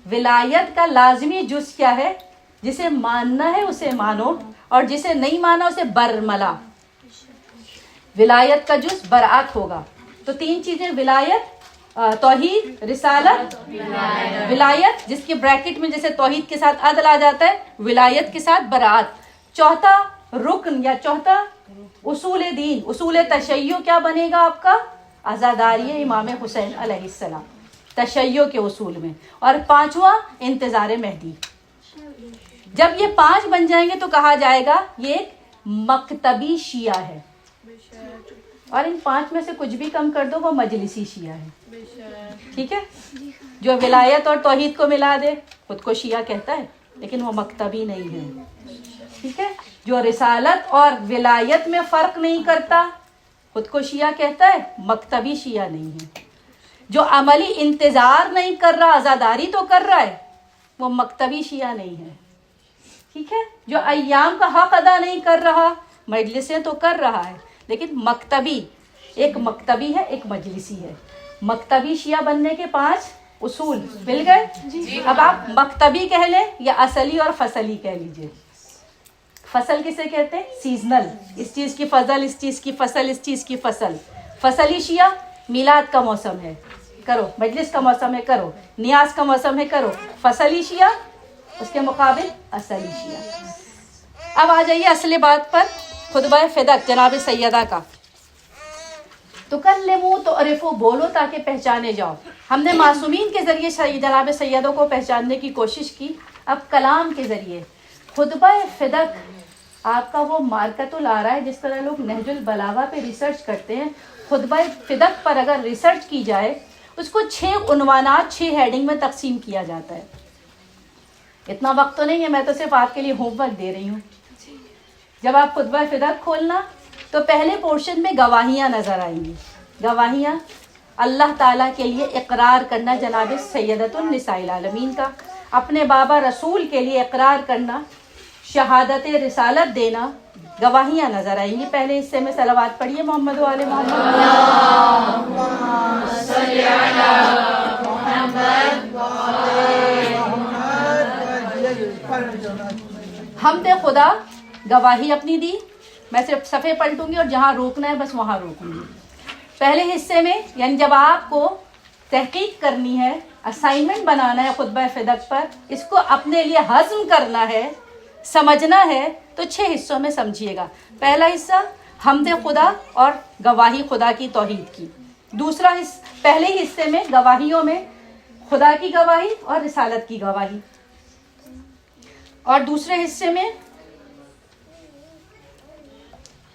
ولایت کا لازمی جز کیا ہے؟ جسے ماننا ہے اسے مانو، اور جسے نہیں مانا اسے برملا۔ ولایت کا جز برات ہوگا۔ تو 3 چیزیں، ولایت، توحید، رسالت، ولایت جس کے بریکٹ میں جیسے توحید کے ساتھ عدل آ جاتا ہے، ولایت کے ساتھ برات۔ چوتھا رکن یا چوتھا اصول دین، اصول تشیع کیا بنے گا آپ کا؟ عزاداری امام حسین علیہ السلام، تشیع کے اصول میں۔ اور 5واں انتظار مہدی۔ جب یہ 5 بن جائیں گے تو کہا جائے گا یہ ایک مکتبی شیعہ ہے۔ اور ان 5 میں سے کچھ بھی کم کر دو وہ مجلسی شیعہ ہے. ٹھیک ہے. جو ولایت اور توحید کو ملا دے خود کو شیعہ کہتا ہے لیکن وہ مکتبی نہیں ہے. ٹھیک ہے. جو رسالت اور ولایت میں فرق نہیں کرتا خود کو شیعہ کہتا ہے، مکتبی شیعہ نہیں ہے. جو عملی انتظار نہیں کر رہا، عزاداری تو کر رہا ہے، وہ مکتبی شیعہ نہیں ہے. ٹھیک ہے. جو ایام کا حق ادا نہیں کر رہا، مجلسیں تو کر رہا ہے لیکن مکتبی، ایک مکتبی ہے ایک مجلسی ہے. مکتبی شیعہ بننے کے 5 اصول مل گئے. اب آپ مکتبی کہہ لیں یا اصلی اور فصلی کہہ لیجئے. فصل کسے کہتے ہیں؟ سیزنل، اس چیز کی فضل، اس چیز کی فصل، اس چیز کی فصل. فصلی شیعہ میلاد کا موسم ہے کرو، مجلس کا موسم ہے کرو، نیاز کا موسم ہے کرو. فصلی شیعہ اس کے مقابل اصلی شیعہ. اب آ جائیے اصل بات پر، خطبہ فدق جناب سیدہ کا. تو کلمو تو عرفو، بولو تاکہ پہچانے جاؤ. ہم نے معصومین کے ذریعے جناب سیدوں کو پہچاننے کی کوشش کی. اب کلام کے ذریعے خطبہ فدق آپ کا وہ مارکت الآراء ہے. جس طرح لوگ نہج البلاغہ پہ ریسرچ کرتے ہیں، خطبہ فدق پر اگر ریسرچ کی جائے اس کو 6 عنوانات 6 ہیڈنگ میں تقسیم کیا جاتا ہے. اتنا وقت تو نہیں ہے، میں تو صرف آپ کے لیے ہوم ورک دے رہی ہوں. جب آپ خطبہ فدق کھولنا تو پہلے پورشن میں گواہیاں نظر آئیں گی. گواہیاں اللہ تعالیٰ کے لیے اقرار کرنا جناب سیدۃ النساء العالمین کا، اپنے بابا رسول کے لیے اقرار کرنا، شہادت رسالت دینا، گواہیاں نظر آئیں گی. پہلے حصے میں صلوات پڑھیے محمد و آل محمد. حمد خدا، گواہی اپنی دی. میں صرف صفحے پلٹوں گی اور جہاں روکنا ہے بس وہاں روکوں گی. پہلے حصے میں یعنی جب آپ کو تحقیق کرنی ہے، اسائنمنٹ بنانا ہے خطبہ فدق پر، اس کو اپنے لیے ہضم کرنا ہے، سمجھنا ہے، تو 6 حصوں میں سمجھیے گا. پہلا حصہ حمد خدا اور گواہی خدا کی توحید کی. دوسرا حصہ، پہلے حصے میں گواہیوں میں خدا کی گواہی اور رسالت کی گواہی، اور دوسرے حصے میں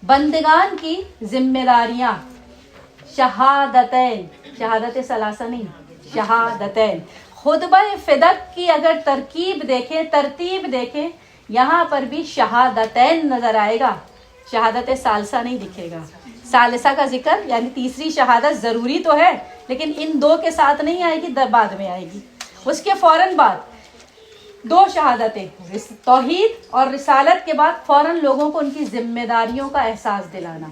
بندگان کی ذمہ داریاں، شہادتین، شہادت ثلاثہ نہیں، شہادتین. خطبہ فدق کی اگر ترکیب دیکھیں، ترتیب دیکھیں، یہاں پر بھی شہادتین نظر آئے گا، شہادت ثالثہ نہیں دکھے گا. ثالثہ کا ذکر یعنی تیسری شہادت ضروری تو ہے لیکن ان 2 کے ساتھ نہیں آئے گی، بعد میں آئے گی. اس کے فوراً بعد 2 شہادتیں، توحید اور رسالت کے بعد فوراً لوگوں کو ان کی ذمہ داریوں کا احساس دلانا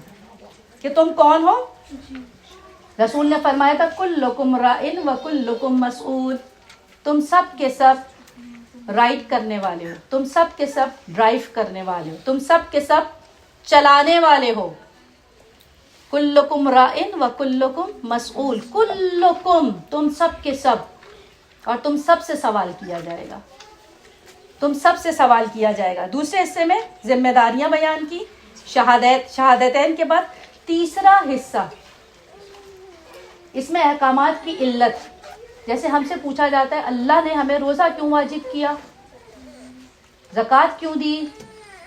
کہ تم کون ہو. رسول نے فرمایا تھا کلکم راعٍ وکلکم مسئول، تم سب کے سب رائڈ کرنے والے ہو، تم سب کے سب ڈرائیو کرنے والے ہو، تم سب کے سب چلانے والے ہو. کلکم راعٍ وکلکم مسئول، کلکم تم سب کے سب، اور تم سب سے سوال کیا جائے گا، تم سب سے سوال کیا جائے گا. دوسرے حصے میں ذمہ داریاں بیان کی، شہادتین کے بعد تیسرا حصہ اس میں احکامات کی علت. جیسے ہم سے پوچھا جاتا ہے اللہ نے ہمیں روزہ کیوں واجب کیا، زکوٰۃ کیوں دی،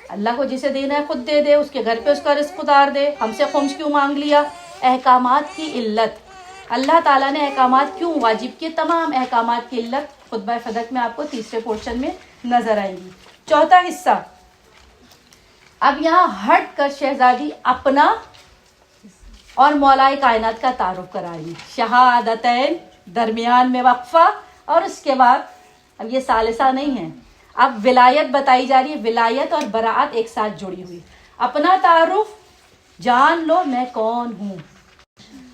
اللہ کو جسے دینا ہے خود دے دے، اس کے گھر پہ اس کا رزق اتار دے، ہم سے خمس کیوں مانگ لیا. احکامات کی علت، اللہ تعالیٰ نے احکامات کیوں واجب کیے، تمام احکامات کی علت خطبہ فدق میں آپ کو تیسرے پورشن میں نظر آئے گی. چوتھا حصہ، اب یہاں ہٹ کر شہزادی اپنا اور مولائے کائنات کا تعارف کرائے گی. شہادتین، درمیان میں وقفہ، اور اس کے بعد اب یہ ثالثہ نہیں ہے، اب ولایت بتائی جا رہی ہے، ولایت اور براعت ایک ساتھ جڑی ہوئی. اپنا تعارف، جان لو میں کون ہوں،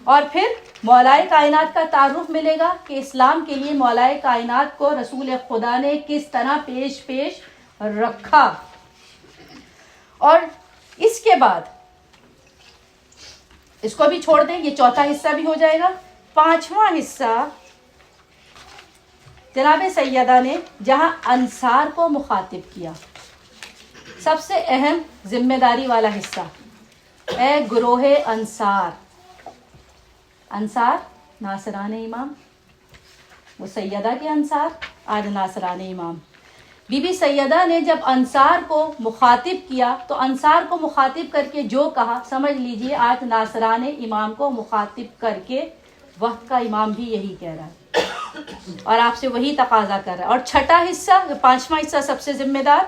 اور پھر مولائے کائنات کا تعارف ملے گا کہ اسلام کے لیے مولائے کائنات کو رسول خدا نے کس طرح پیش رکھا. اور اس کے بعد اس کو بھی چھوڑ دیں، یہ چوتھا حصہ بھی ہو جائے گا. پانچواں حصہ جناب سیدہ نے جہاں انصار کو مخاطب کیا، سب سے اہم ذمہ داری والا حصہ، اے گروہ انصار. انصار ناصران امام، وہ سیدہ کے انصار، آج ناصران امام. بی بی سیدہ نے جب انصار کو مخاطب کیا تو انصار کو مخاطب کر کے جو کہا، سمجھ لیجئے آج ناصران امام کو مخاطب کر کے وقت کا امام بھی یہی کہہ رہا ہے اور آپ سے وہی تقاضا کر رہا ہے. اور چھٹا حصہ، پانچواں حصہ سب سے ذمہ دار،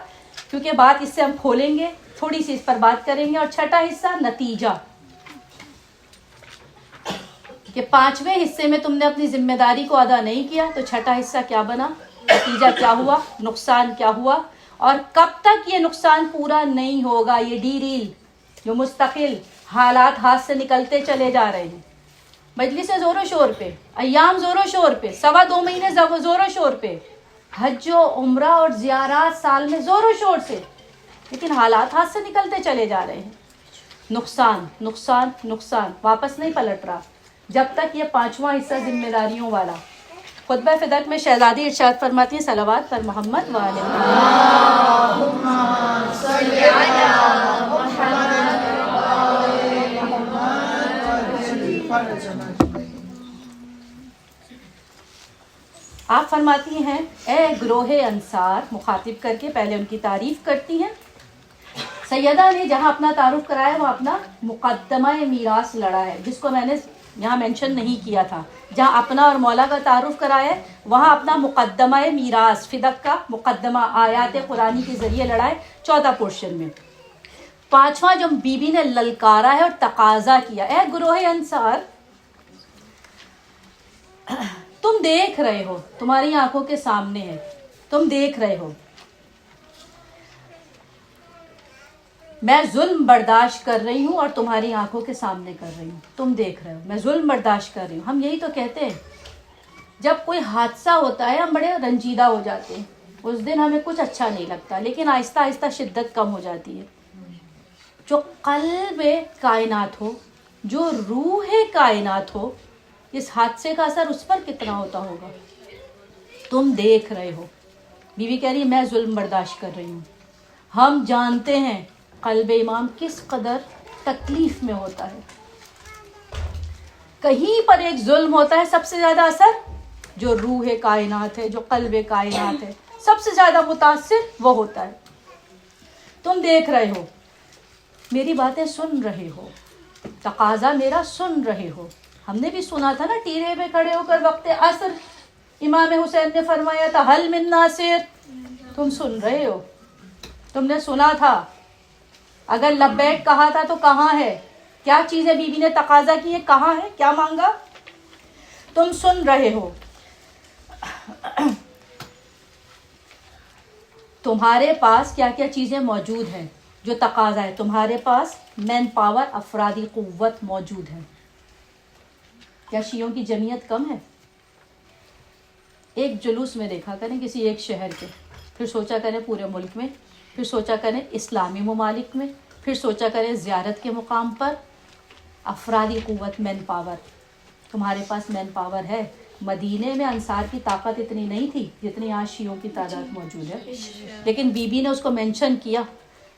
کیونکہ بات اس سے ہم کھولیں گے، تھوڑی سی اس پر بات کریں گے. اور چھٹا حصہ نتیجہ، کہ پانچویں حصے میں تم نے اپنی ذمہ داری کو ادا نہیں کیا تو چھٹا حصہ کیا بنا، نتیجہ کیا ہوا، نقصان کیا ہوا، اور کب تک یہ نقصان پورا نہیں ہوگا. یہ ڈی ریل جو مستقل حالات ہاتھ سے نکلتے چلے جا رہے ہیں، مجلس زور و شور پہ، ایام زور و شور پہ، 2.25 مہینے زور و شور پہ، حج و عمرہ اور زیارات سال میں زور و شور سے، لیکن حالات ہاتھ سے نکلتے چلے جا رہے ہیں. نقصان نقصان نقصان واپس نہیں پلٹ رہا جب تک یہ پانچواں حصہ ذمہ داریوں والا. خطبہ فدق میں شہزادی ارشاد فرماتی ہیں صلوات پر محمد وعلیہ آپ فرماتی ہیں اے گروہ انصار، مخاطب کر کے پہلے ان کی تعریف کرتی ہیں. سیدہ نے جہاں اپنا تعارف کرایا وہ اپنا مقدمہ میراث لڑا ہے، جس کو میں نے یہاں مینشن نہیں کیا تھا. جہاں اپنا اور مولا کا تعارف کرایا ہے وہاں اپنا مقدمہ میراث، فدق کا مقدمہ آیات قرآنی کے ذریعے لڑائے 14 پورشن میں. پانچواں جو بی بی نے للکارا ہے اور تقاضا کیا، اے گروہ انصار تم دیکھ رہے ہو، تمہاری آنکھوں کے سامنے ہے، تم دیکھ رہے ہو میں ظلم برداشت کر رہی ہوں اور تمہاری آنکھوں کے سامنے کر رہی ہوں. تم دیکھ رہے ہو میں ظلم برداشت کر رہی ہوں. ہم یہی تو کہتے ہیں جب کوئی حادثہ ہوتا ہے ہم بڑے رنجیدہ ہو جاتے ہیں، اس دن ہمیں کچھ اچھا نہیں لگتا، لیکن آہستہ آہستہ شدت کم ہو جاتی ہے. جو قلب کائنات ہو، جو روح کائنات ہو، اس حادثے کا اثر اس پر کتنا ہوتا ہوگا. تم دیکھ رہے ہو، بیوی کہہ رہی ہے میں ظلم برداشت کر رہی ہوں. ہم جانتے ہیں قلب امام کس قدر تکلیف میں ہوتا ہے. کہیں پر ایک ظلم ہوتا ہے سب سے زیادہ اثر جو روح کائنات ہے، جو قلب کائنات ہے، سب سے زیادہ متاثر وہ ہوتا ہے. تم دیکھ رہے ہو، میری باتیں سن رہے ہو، تقاضا میرا سن رہے ہو. ہم نے بھی سنا تھا نا ٹیرے پہ کھڑے ہو کر وقت عصر امام حسین نے فرمایا تھا حل من ناصر. تم سن رہے ہو، تم نے سنا تھا. اگر لبیک کہا تھا تو کہاں ہے، کیا چیزیں بی بی نے تقاضا کی ہے، کہاں ہے، کیا مانگا، تم سن رہے ہو. تمہارے پاس کیا کیا چیزیں موجود ہیں جو تقاضا ہے. تمہارے پاس مین پاور، افرادی قوت موجود ہے. کیا شیعوں کی جمعیت کم ہے؟ ایک جلوس میں دیکھا کریں کسی ایک شہر کے، پھر سوچا کریں پورے ملک میں، پھر سوچا کریں اسلامی ممالک میں، پھر سوچا کریں زیارت کے مقام پر. افرادی قوت، مین پاور، تمہارے پاس مین پاور ہے. مدینے میں انصار کی طاقت اتنی نہیں تھی جتنی آج شیعوں کی تعداد موجود ہے، لیکن بی بی نے اس کو مینشن کیا.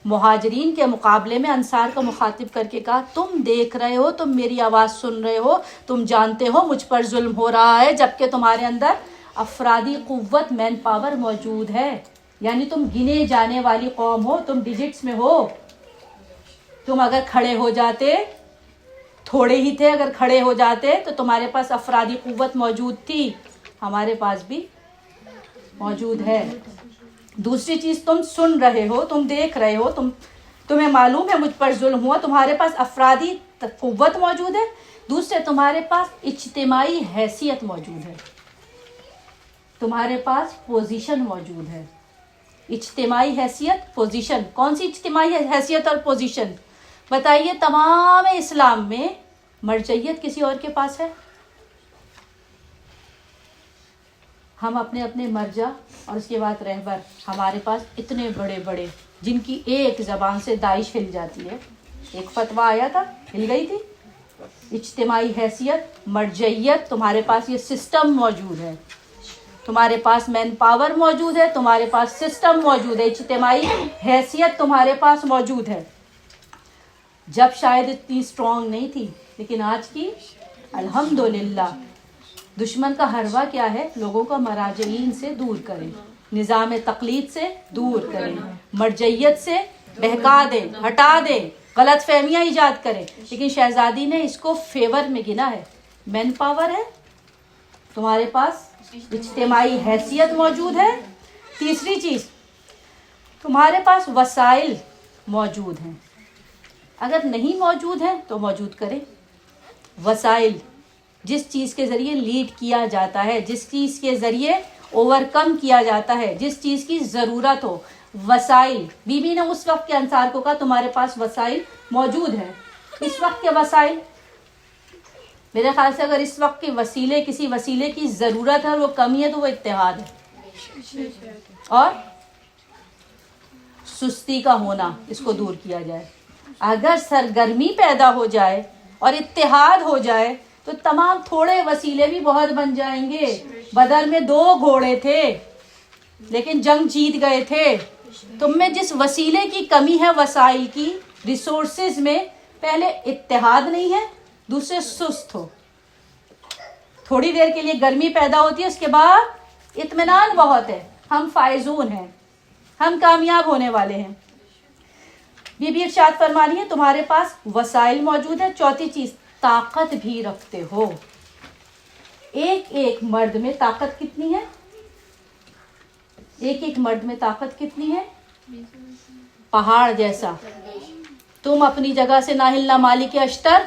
مہاجرین کے مقابلے میں انصار کو مخاطب کر کے کہا تم دیکھ رہے ہو، تم میری آواز سن رہے ہو، تم جانتے ہو مجھ پر ظلم ہو رہا ہے، جبکہ تمہارے اندر افرادی قوت، مین پاور موجود ہے. یعنی تم گنے جانے والی قوم ہو، تم ڈیجٹس میں ہو. تم اگر کھڑے ہو جاتے، تھوڑے ہی تھے، اگر کھڑے ہو جاتے تو تمہارے پاس افرادی قوت موجود تھی، ہمارے پاس بھی موجود ہے. دوسری چیز تم سن رہے ہو، تم دیکھ رہے ہو، تمہیں معلوم ہے مجھ پر ظلم ہوا، تمہارے پاس افرادی قوت موجود ہے. دوسرے تمہارے پاس اجتماعی حیثیت موجود ہے، تمہارے پاس پوزیشن موجود ہے. اجتماعی حیثیت، پوزیشن. کون سی اجتماعی حیثیت اور پوزیشن بتائیے؟ تمام اسلام میں مرجعیت کسی اور کے پاس ہے؟ ہم اپنے اپنے مرجع اور اس کے بعد رہبر، ہمارے پاس اتنے بڑے بڑے جن کی ایک زبان سے داعش ہل جاتی ہے. ایک فتویٰ آیا تھا، ہل گئی تھی. اجتماعی حیثیت، مرجعیت، تمہارے پاس یہ سسٹم موجود ہے، تمہارے پاس مین پاور موجود ہے، تمہارے پاس سسٹم موجود ہے، اجتماعی حیثیت تمہارے پاس موجود ہے. جب شاید اتنی اسٹرانگ نہیں تھی، لیکن آج کی الحمدللہ. دشمن کا حربہ کیا ہے؟ لوگوں کو مراجعین سے دور کریں، نظام تقلید سے دور کریں، مرجعیت سے بہکا دیں، ہٹا دیں، غلط فہمیاں ایجاد کریں. لیکن شہزادی نے اس کو فیور میں گنا ہے. مین پاور ہے تمہارے پاس، اجتماعی حیثیت موجود ہے. تیسری چیز، تمہارے پاس وسائل موجود ہیں. اگر نہیں موجود ہیں تو موجود کریں. وسائل، جس چیز کے ذریعے لیڈ کیا جاتا ہے، جس چیز کے ذریعے اوور کم کیا جاتا ہے، جس چیز کی ضرورت ہو. وسائل، بی بی نے اس وقت کے انصار کو کہا تمہارے پاس وسائل موجود ہیں. اس وقت کے وسائل، میرے خیال سے اگر اس وقت کے وسیلے، کسی وسیلے کی ضرورت ہے اور وہ کمی ہے تو وہ اتحاد ہے اور سستی کا ہونا، اس کو دور کیا جائے. اگر سرگرمی پیدا ہو جائے اور اتحاد ہو جائے تو تمام تھوڑے وسیلے بھی بہت بن جائیں گے. بدر میں 2 گھوڑے تھے لیکن جنگ جیت گئے تھے. تم میں جس وسیلے کی کمی ہے، وسائل کی، ریسورسز میں، پہلے اتحاد نہیں ہے، دوسرے سست ہو. تھوڑی دیر کے لیے گرمی پیدا ہوتی ہے، اس کے بعد اطمینان بہت ہے، ہم فائزون ہیں، ہم کامیاب ہونے والے ہیں. بی بی ارشاد فرما رہی ہے تمہارے پاس وسائل موجود ہے. چوتھی چیز، طاقت بھی رکھتے ہو. ایک ایک مرد میں طاقت کتنی ہے؟ ایک ایک مرد میں طاقت کتنی ہے؟ پہاڑ جیسا. تم اپنی جگہ سے نہ ہلنا مالک اشتر.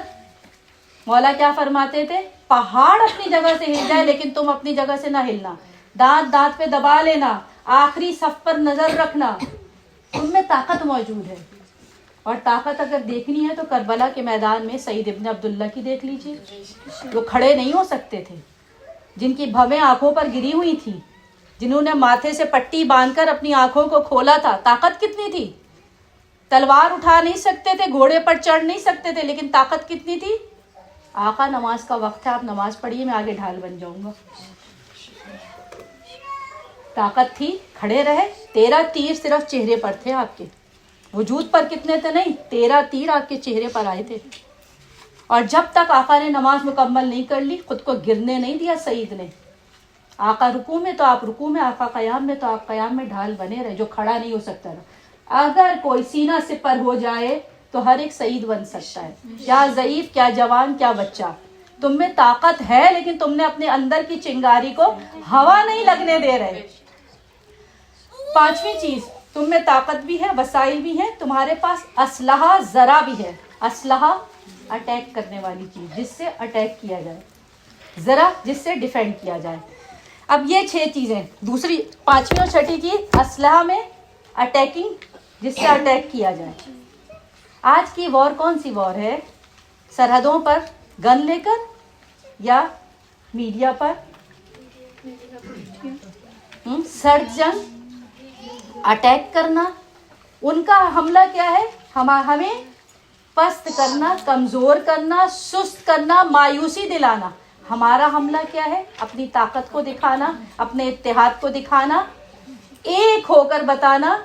مولا کیا فرماتے تھے؟ پہاڑ اپنی جگہ سے ہل جائے لیکن تم اپنی جگہ سے نہ ہلنا. دانت دانت پہ دبا لینا، آخری صف پر نظر رکھنا. تم میں طاقت موجود ہے. اور طاقت اگر دیکھنی ہے تو کربلا کے میدان میں سعید ابن عبداللہ کی دیکھ لیجیے. وہ کھڑے نہیں ہو سکتے تھے، جن کی بھویں آنکھوں پر گری ہوئی تھیں، جنہوں نے ماتھے سے پٹی باندھ کر اپنی آنکھوں کو کھولا تھا. طاقت کتنی تھی؟ تلوار اٹھا نہیں سکتے تھے، گھوڑے پر چڑھ نہیں سکتے تھے، لیکن طاقت کتنی تھی؟ آقا نماز کا وقت ہے، آپ نماز پڑھیے، میں آگے ڈھال بن جاؤں گا. طاقت تھی، کھڑے رہے. 13 تیر صرف چہرے پر تھے آپ کے، وجود پر کتنے تھے؟ نہیں، 13 تیر آپ کے چہرے پر آئے تھے. اور جب تک آقا نے نماز مکمل نہیں کر لی، خود کو گرنے نہیں دیا سعید نے. آقا رکوع میں تو آپ رکوع میں، آقا قیام میں تو آپ قیام میں ڈھال بنے رہے. جو کھڑا نہیں ہو سکتا رہا. اگر کوئی سینہ سپر ہو جائے تو ہر ایک سعید بن سکتا ہے، کیا ضعیف، کیا جوان، کیا بچہ. تم میں طاقت ہے لیکن تم نے اپنے اندر کی چنگاری کو ہوا نہیں لگنے دے رہے. پانچویں چیز، تم میں طاقت بھی ہے، وسائل بھی ہیں، تمہارے پاس اسلحہ ذرا بھی ہے. اسلحہ اٹیک کرنے والی چیز، جس سے اٹیک کیا جائے. ذرا، جس سے ڈیفینڈ کیا جائے. اب یہ 6 چیزیں، دوسری، پانچویں اور چھٹی چیز، اسلحہ میں اٹیکنگ، جس سے اٹیک کیا جائے. آج کی وار کون سی وار ہے؟ سرحدوں پر گن لے کر یا میڈیا پر؟ سرد جنگ، اٹیک کرنا. ان کا حملہ کیا ہے؟ ہمیں پست کرنا، کمزور کرنا، سست کرنا، مایوسی دلانا. ہمارا حملہ کیا ہے؟ اپنی طاقت کو دکھانا، اپنے اتحاد کو دکھانا، ایک ہو کر بتانا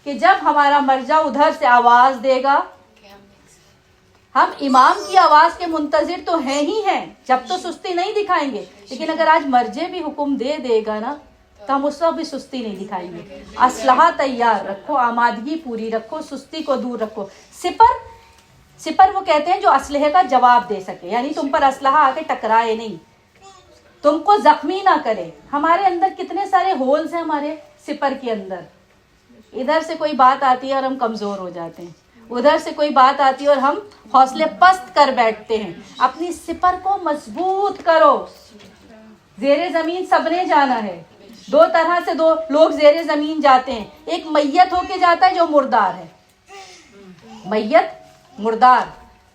کہ جب ہمارا مرجع ادھر سے آواز دے گا، ہم امام کی آواز کے منتظر تو ہیں ہی ہیں، جب تو سستی نہیں دکھائیں گے. لیکن اگر آج مرجع بھی حکم دے گا نا تو ہم اس وقت بھی سستی نہیں دکھائیں گے. اسلحہ تیار رکھو، آمادگی پوری رکھو، سستی کو دور رکھو. سپر وہ کہتے ہیں جو اسلحے کا جواب دے سکے، یعنی تم پر اسلحہ آ کے ٹکرائے نہیں، تم کو زخمی نہ کرے. ہمارے اندر کتنے سارے ہولز ہیں ہمارے سپر کے اندر. ادھر سے کوئی بات آتی ہے اور ہم کمزور ہو جاتے ہیں، ادھر سے کوئی بات آتی ہے اور ہم حوصلے پست کر بیٹھتے ہیں. اپنی سپر کو مضبوط کرو. زیر زمین سب نے جانا ہے. 2 طرح سے 2 لوگ زیر زمین جاتے ہیں. ایک میت ہو کے جاتا ہے جو مردار ہے. میت مردار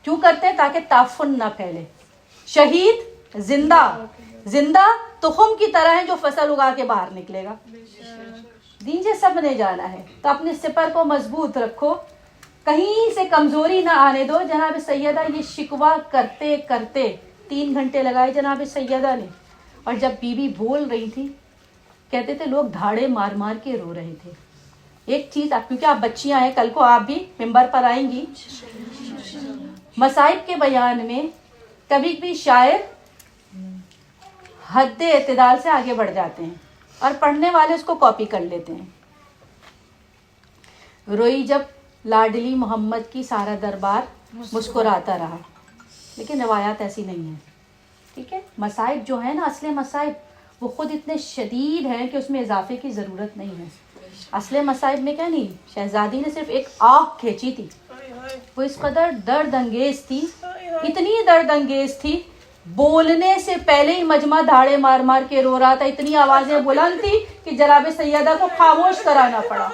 کیوں کرتے ہیں؟ تاکہ تعفن نہ پھیلے. شہید زندہ تخم کی طرح ہے جو فصل اگا کے باہر نکلے گا. دیجیے سب نے جانا ہے تو اپنے سپر کو مضبوط رکھو، کہیں سے کمزوری نہ آنے دو. جناب سیدہ یہ شکوہ کرتے کرتے 3 گھنٹے لگائے جناب سیدہ نے. اور جب بی بی بول رہی تھی، کہتے تھے لوگ دھاڑے مار مار کے رو رہے تھے. ایک چیز، کیونکہ آپ بچیاں ہیں، کل کو آپ بھی ممبر پر آئیں گی. مصائب کے بیان میں کبھی بھی شاعر حد اعتدال سے آگے بڑھ جاتے ہیں. اور پڑھنے والے اس کو کاپی کر لیتے ہیں. روئی جب لاڈلی محمد کی سارا دربار مسکراتا رہا. لیکن روایات ایسی نہیں ہیں. ٹھیک ہے، مصائب جو ہیں نا، اصل مصائب وہ خود اتنے شدید ہیں کہ اس میں اضافے کی ضرورت نہیں ہے. اصل مصائب میں کیا نہیں، شہزادی نے صرف ایک آنکھ کھینچی تھی، وہ اس قدر درد انگیز تھی، اتنی درد انگیز تھی، بولنے سے پہلے ہی مجمع دھاڑے مار مار کے رو رہا تھا. اتنی آوازیں بلند تھی کہ جناب سیدہ کو خاموش کرانا پڑا.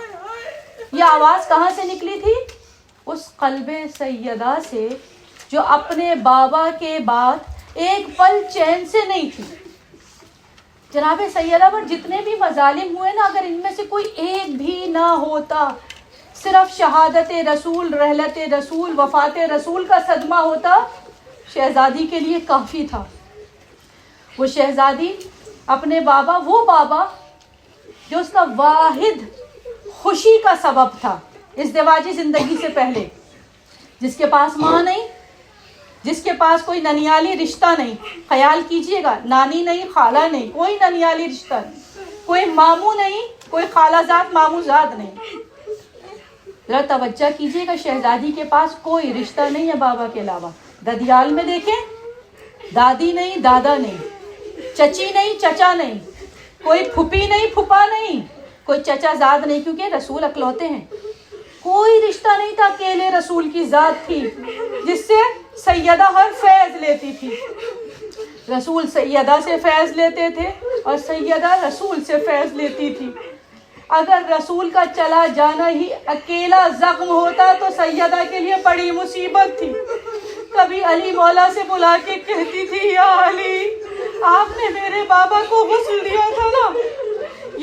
یہ آواز کہاں سے نکلی تھی؟ اس قلب سیدہ سے جو اپنے بابا کے بعد ایک پل چین سے نہیں تھی. جناب سیدہ پر جتنے بھی مظالم ہوئے نا، اگر ان میں سے کوئی ایک بھی نہ ہوتا، صرف شہادت رسول، رحلت رسول، وفات رسول کا صدمہ ہوتا، شہزادی کے لیے کافی تھا. وہ شہزادی اپنے بابا، وہ بابا جو اس کا واحد خوشی کا سبب تھا ازدواجی زندگی سے پہلے، جس کے پاس ماں نہیں، جس کے پاس کوئی ننیالی رشتہ نہیں. خیال کیجئے گا، نانی نہیں، خالہ نہیں، کوئی ننیالی رشتہ نہیں، کوئی ماموں نہیں، کوئی خالہ زاد ماموں زاد نہیں. ذرا توجہ کیجئے گا، شہزادی کے پاس کوئی رشتہ نہیں ہے بابا کے علاوہ. ددیال میں دیکھیں، دادی نہیں، دادا نہیں، چچی نہیں، چچا نہیں، کوئی پھوپھی نہیں، پھوپھا نہیں، کوئی چچا زاد نہیں، کیونکہ رسول اکلوتے ہیں. کوئی رشتہ نہیں تھا، اکیلے رسول کی ذات تھی جس سے سیدہ ہر فیض لیتی تھی. رسول سیدہ سے فیض لیتے تھے اور سیدہ رسول سے فیض لیتی تھی. اگر رسول کا چلا جانا ہی اکیلا زخم ہوتا تو سیدہ کے لیے بڑی مصیبت تھی. کبھی علی مولا سے بلا کے کہتی تھی، یا علی، آپ نے میرے بابا کو غسل دیا تھا نا،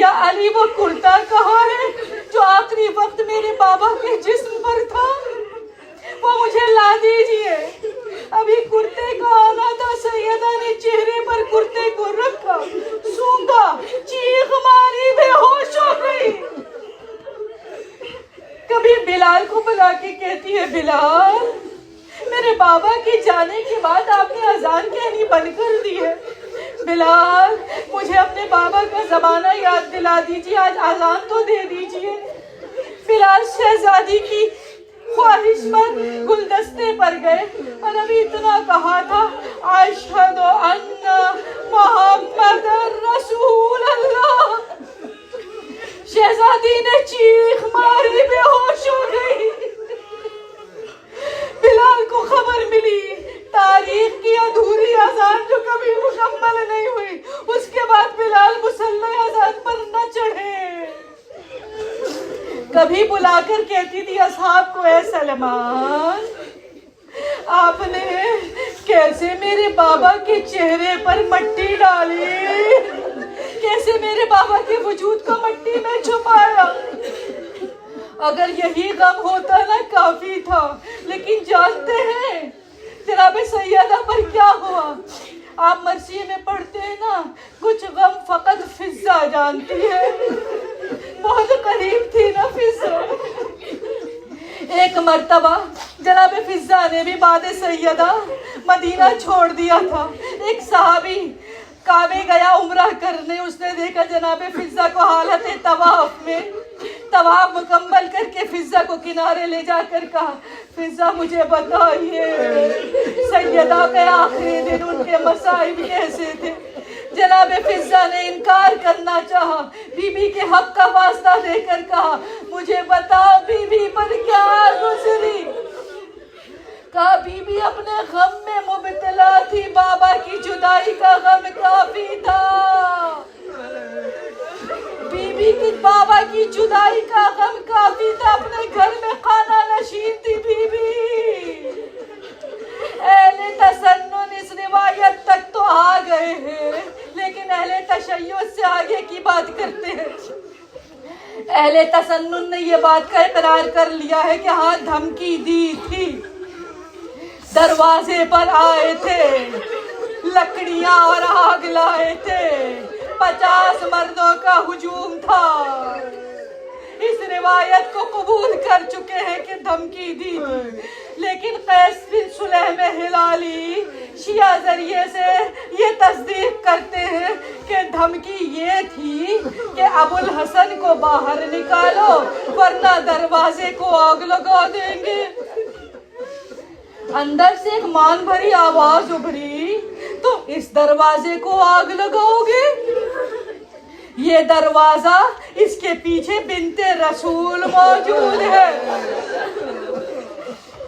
یا علی وہ کرتا کہاں ہے جو آخری وقت میرے بابا کے جسم پر تھا، وہ مجھے لا دیجئے. ابھی کرتے کا آنا تھا، سیدہ نے چہرے پر کرتے کو رکھا، سونگا، چیخ ماری، بے ہوش ہو گئی. کبھی بلال کو بلا کے کہتی ہے، بلال، میرے بابا کے جانے کے بعد آپ نے اذان کہنی بند کر دی ہے. بلال، مجھے اپنے بابا کا زمانہ یاد دلا دیجیے، آج اذان تو دے دیجیے. بلال شہزادی کی خواہش پر گلدستے پر گئے اور ابھی اتنا کہا تھا، اشہد ان محمد رسول اللہ. شہزادی نے چیخ ماری، بے ہوش ہو گئی. بلال کو خبر ملی، تاریخ کی ادھوری اذان جو کبھی مکمل نہیں ہوئی، اس کے بعد بلال مصلی اذان پر نہ چڑھے. کبھی بلا کر کہتی تھی اصحاب کو، اے سلمان، آپ نے کیسے میرے بابا کے چہرے پر مٹی ڈالی، کیسے میرے بابا کے وجود کو مٹی میں چھپایا. اگر یہی غم ہوتا نا کافی تھا. لیکن جانتے ہیں جناب سیدہ پر کیا ہوا؟ آپ مرثیے میں پڑھتے ہیں نا، کچھ غم فقط فضا جانتی ہے. بہت قریب تھی نا فضا. ایک مرتبہ جناب فضا نے بھی بعد سیدہ مدینہ چھوڑ دیا تھا. ایک صحابی کعبے گیا عمرہ کرنے، اس نے دیکھا جناب فضا کو حالت طواف میں. طواف مکمل کر کے فضا کو کنارے لے جا کر کہا، فضا مجھے بتائیے سیدہ کے آخری دن ان کے مصائب کیسے تھے. جناب فضا نے انکار کرنا چاہا، بی بی کے حق کا واسطہ دے کر کہا، مجھے بتا بی بی پر کیا گزری. کہا بی بی اپنے غم میں مبتلا تھی، بابا کی جدائی کا غم کافی تھا. بی بی کی بابا کی جدائی کا غم کافی تھا، اپنے گھر میں خانہ نشین تھی بی بی. اہل تسنن اس روایت تک تو آ گئے ہیں، لیکن اہل تشیع سے آگے کی بات کرتے ہیں. اہل تسنن نے یہ بات کا اقرار کر لیا ہے کہ ہاں دھمکی دی تھی، دروازے پر آئے تھے، لکڑیاں اور آگ لائے تھے، 50 مردوں کا ہجوم تھا. اس روایت کو قبول کر چکے ہیں کہ دھمکی دی تھی، لیکن قیس بن سلیم ہلالی شیعہ ذریعے سے یہ تصدیق کرتے ہیں کہ دھمکی یہ تھی کہ ابو الحسن کو باہر نکالو ورنہ دروازے کو آگ لگا دیں گے۔ اندر سے ایک مان بھری آواز ابھری، تم اس دروازے کو آگ لگاؤ گے؟ یہ دروازہ، اس کے پیچھے بنت رسول موجود ہے۔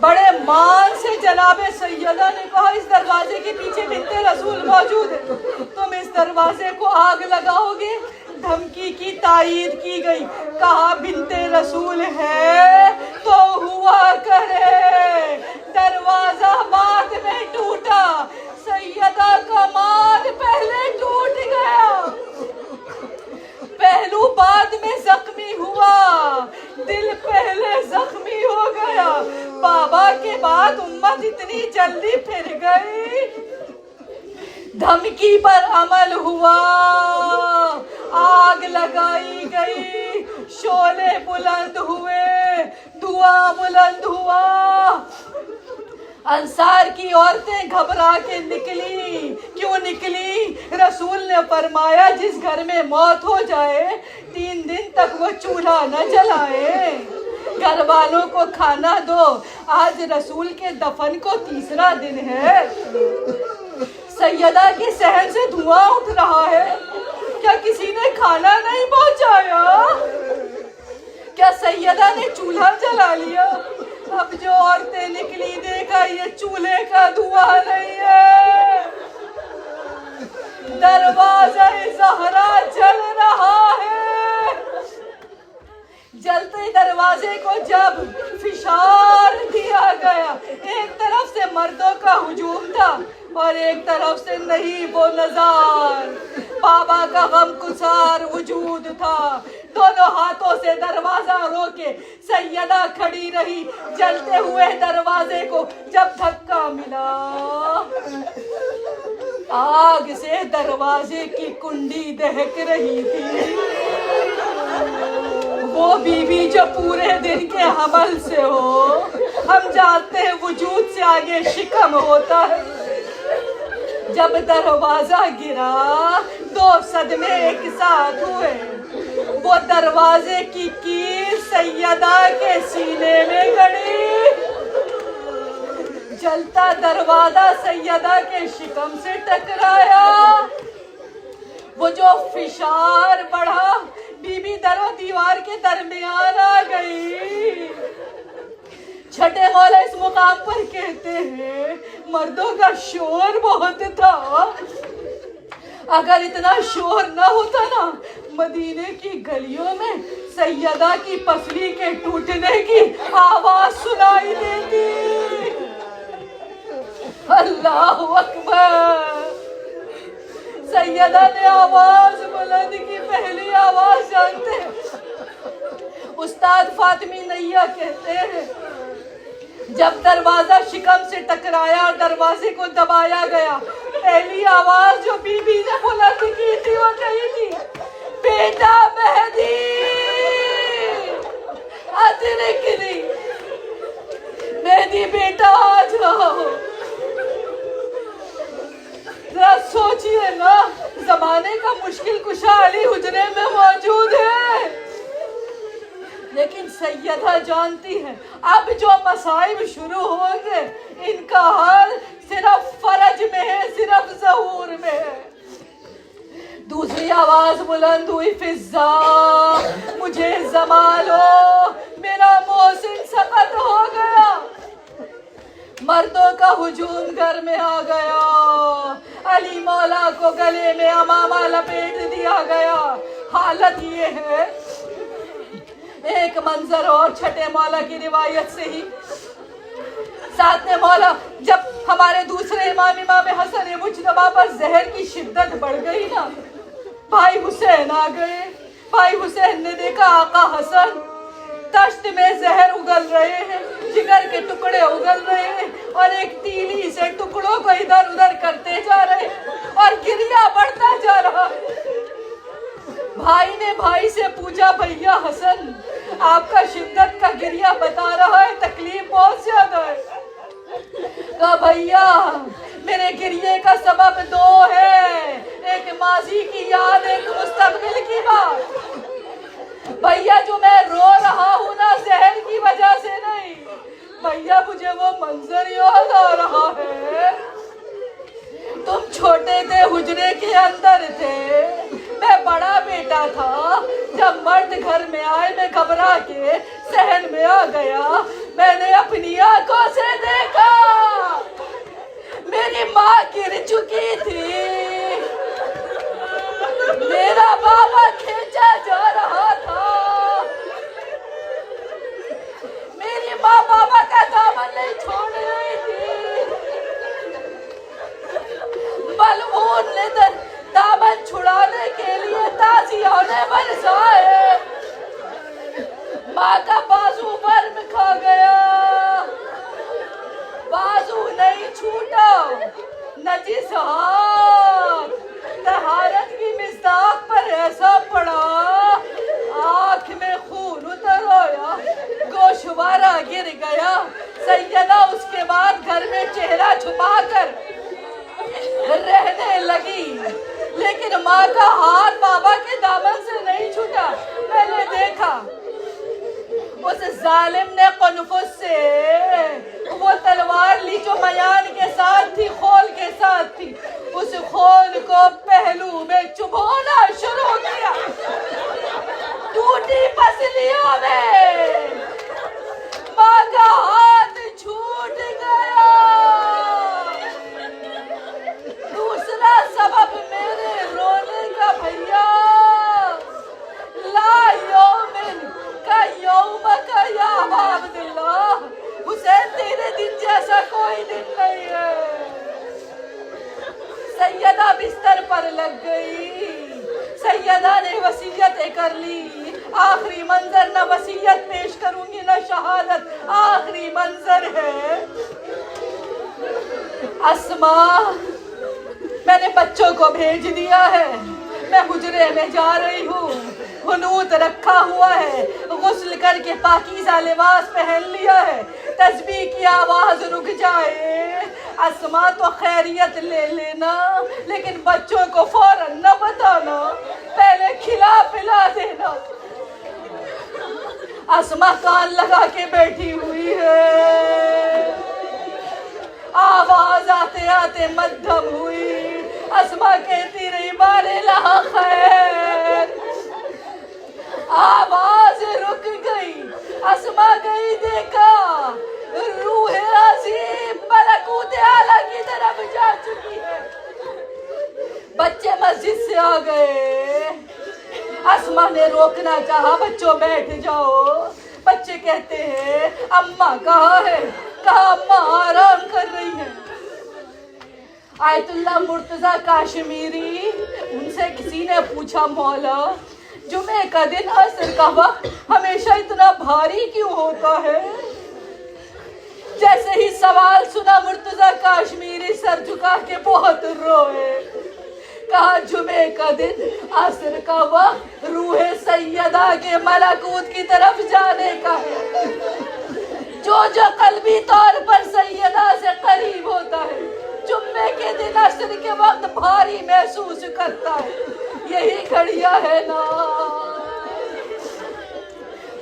بڑے مان سے جناب سیدہ نے کہا اس دروازے کے پیچھے بنت رسول موجود ہے، تم اس دروازے کو آگ لگاؤ گے؟ دھمکی کی تائید کی گئی، کہا بنت رسول ہے تو ہوا کرے۔ دروازہ بعد میں ٹوٹا، سیدہ کا مان پہلے ٹوٹ گیا، پہلو بعد میں زخمی ہوا، دل پہلے زخمی ہو گیا۔ بابا کے بعد امت اتنی جلدی پھر گئی، دھمکی پر عمل ہوا، آگ لگائی گئی، شعلے بلند ہوئے، دعا بلند ہوا۔ انصار کی عورتیں گھبرا کے نکلی، کیوں نکلی؟ رسول نے فرمایا جس گھر میں موت ہو جائے 3 دن تک وہ چولہا نہ جلائے، گھر والوں کو کھانا دو۔ آج رسول کے دفن کو 3را دن ہے، سیدہ کے صحن سے دھواں اٹھ رہا ہے، کیا کسی نے کھانا نہیں پہنچایا؟ کیا سیدہ نے چولہا جلا لیا؟ اب جو عورتیں نکلی دیکھا یہ چولہے کا دھواں نہیں ہے، دروازہ زہرا جل رہا ہے۔ جلتے دروازے کو جب فشار دیا گیا، ایک طرف سے مردوں کا ہجوم تھا اور ایک طرف سے نہیں وہ نظار، بابا کا غم گسار وجود تھا۔ دونوں ہاتھوں سے دروازہ روکے سیدہ کھڑی رہی، جلتے ہوئے دروازے کو جب دھکا ملا، آگ سے دروازے کی کنڈی دہک رہی تھی۔ وہ بیوی جو پورے دن کے حمل سے ہو، ہم جانتے ہیں وجود سے آگے شکم ہوتا ہے، جب دروازہ گرا 2 صدمے ایک ساتھ ہوئے، وہ دروازے کی کیل سیدہ کے سینے میں گڑی، جلتا دروازہ سیدہ کے شکم سے ٹکرایا، وہ جو فشار بڑھا بی بی در و دیوار کے درمیان آ گئی۔ چھٹے مولا اس مقام پر کہتے ہیں مردوں کا شور بہت تھا، اگر اتنا شور نہ ہوتا نا مدینے کی گلیوں میں سیدہ کی پسلی کے ٹوٹنے کی آواز سنائی دیتی۔ اللہ اکبر، سیدہ نے آواز بلند کی، پہلی آواز جانتے ہیں استاد فاطمی نیا کہتے ہیں جب دروازہ شکم سے ٹکرایا اور دروازے کو دبایا گیا، پہلی آواز جو بی بی نے بلند کی تھی وہ کہی تھی بیٹا مہدی ادرکنی، مہدی بیٹا آ جاؤ۔ ذرا سوچئے نا، زمانے کا مشکل کشا علی حجرے میں موجود ہے، لیکن سیدہ جانتی ہیں اب جو مصائب شروع ہوں گے ان کا حال صرف فرج میں ہے، صرف ظہور میں ہے۔ دوسری آواز بلند ہوئی، فضا مجھے زمالو، میرا محسن سقط ہو گیا۔ مردوں کا ہجوم گھر میں آ گیا، علی مولا کو گلے میں امامہ لپیٹ دیا گیا۔ حالت یہ ہے، ایک منظر اور چھٹے مولا کی روایت سے ہی، ساتویں مولا جب ہمارے دوسرے امام حسن مجتبیٰ پر زہر کی شدت بڑھ گئی نا، بھائی حسین آ گئے۔ بھائی حسین نے دیکھا آقا حسن تشت میں زہر اگل رہے ہیں، جگر کے ٹکڑے اگل رہے ہیں اور ایک تیلی سے ٹکڑوں کو ادھر ادھر کرتے جا رہے ہیں اور گریہ بڑھتا جا رہا ہے۔ بھائی نے بھائی سے پوچھا بھیا حسن آپ کا شدت کا گریہ بتا رہا ہے، تکلیف بہت زیادہ ہے۔ کہا بھیا میرے گریے کا سبب دو ہے، ایک ماضی کی یاد، ایک مستقبل کی بات۔ بھیا جو میں رو رہا ہوں نا زہر کی وجہ سے نہیں، بھیا مجھے وہ منظر یاد آ رہا ہے۔ تم چھوٹے تھے، حجرے کے اندر تھے، میں بڑا بیٹا تھا۔ جب مرد گھر میں آئے میں گھبرا کے صحن میں آ گیا، میں نے اپنی آنکھوں سے دیکھا میری ماں گر چکی تھی، میرا بابا کھینچا جا رہا تھا، میری ماں بابا کا دامن نہیں چھوڑ رہی تھی، ملعون نے دامن چھڑانے کے لیے تازیوں نے برسائے، ماں کا بازو برم کھا گیا، بازو نہیں چھوٹا، نجس ہاتھ طہارت کی مصداق پر ایسا پڑا، آنکھ میں خون اتر آیا، گوشوارہ گر گیا۔ سیدہ اس کے بعد گھر میں چہرہ چھپا کر رہنے لگی، لیکن ماں کا ہاتھ بابا کے دامن سے نہیں چھوٹا۔ میں نے دیکھا اس ظالم نے قنفذ سے وہ تلوار لی جو میان کے ساتھ تھی، خول کے ساتھ تھی، اس خول کو پہلو میں چبھونا شروع کیا، ٹوٹی پسلیوں میں ماں کا ہاتھ چھوٹ گیا۔ دوسرا سبب میرے رونے کا بھیا، لا یومن کا یوم کا یا عبداللہ، حسین تیرے دن جیسا کوئی دن نہیں ہے۔ سیدہ بستر پر لگ گئی، سیدہ نے وصیتیں کر لی، آخری منظر، نہ وصیت پیش کروں گی نہ شہادت، آخری منظر ہے۔ اسماء میں نے بچوں کو بھیج دیا ہے، میں حجرے میں جا رہی ہوں، حنوط رکھا ہوا ہے، غسل کر کے پاکیزہ لباس پہن لیا ہے، تسبیح کی آواز رک جائے، اسماء تو خیریت لے لینا، لیکن بچوں کو فوراً نہ بتانا، پہلے کھلا پلا دینا۔ اسماء کان لگا کے بیٹھی ہوئی ہے، آواز آتے آتے مدھم ہوئی، اسماء کہتی رہی بارے لا خیر، آواز رک گئی، اسماء گئی دیکھا روح عظیم ملکوت اعلیٰ کی طرف جا چکی ہے۔ بچے مسجد سے آ گئے، اسماء نے روکنا چاہا، بچوں بیٹھ جاؤ، بچے کہتے ہیں اماں کہاں ہے؟ کہا اماں آرام کر رہی ہے۔ آیت اللہ مرتضیٰ کاشمیری، ان سے کسی نے پوچھا مولا جمعہ کا دن عصر کا وقت ہمیشہ اتنا بھاری کیوں ہوتا ہے؟ جیسے ہی سوال سنا مرتضیٰ کاشمیری سر جھکا کے بہت روئے، کہا جمعہ کا دن عصر کا وقت روح سیدہ کے ملکوت کی طرف جانے کا ہے، جو قلبی طور پر سیدہ سے قریب ہوتا ہے جمعے کے دن عصر کے وقت بھاری محسوس کرتا ہے، یہی گھڑیاں ہے نا۔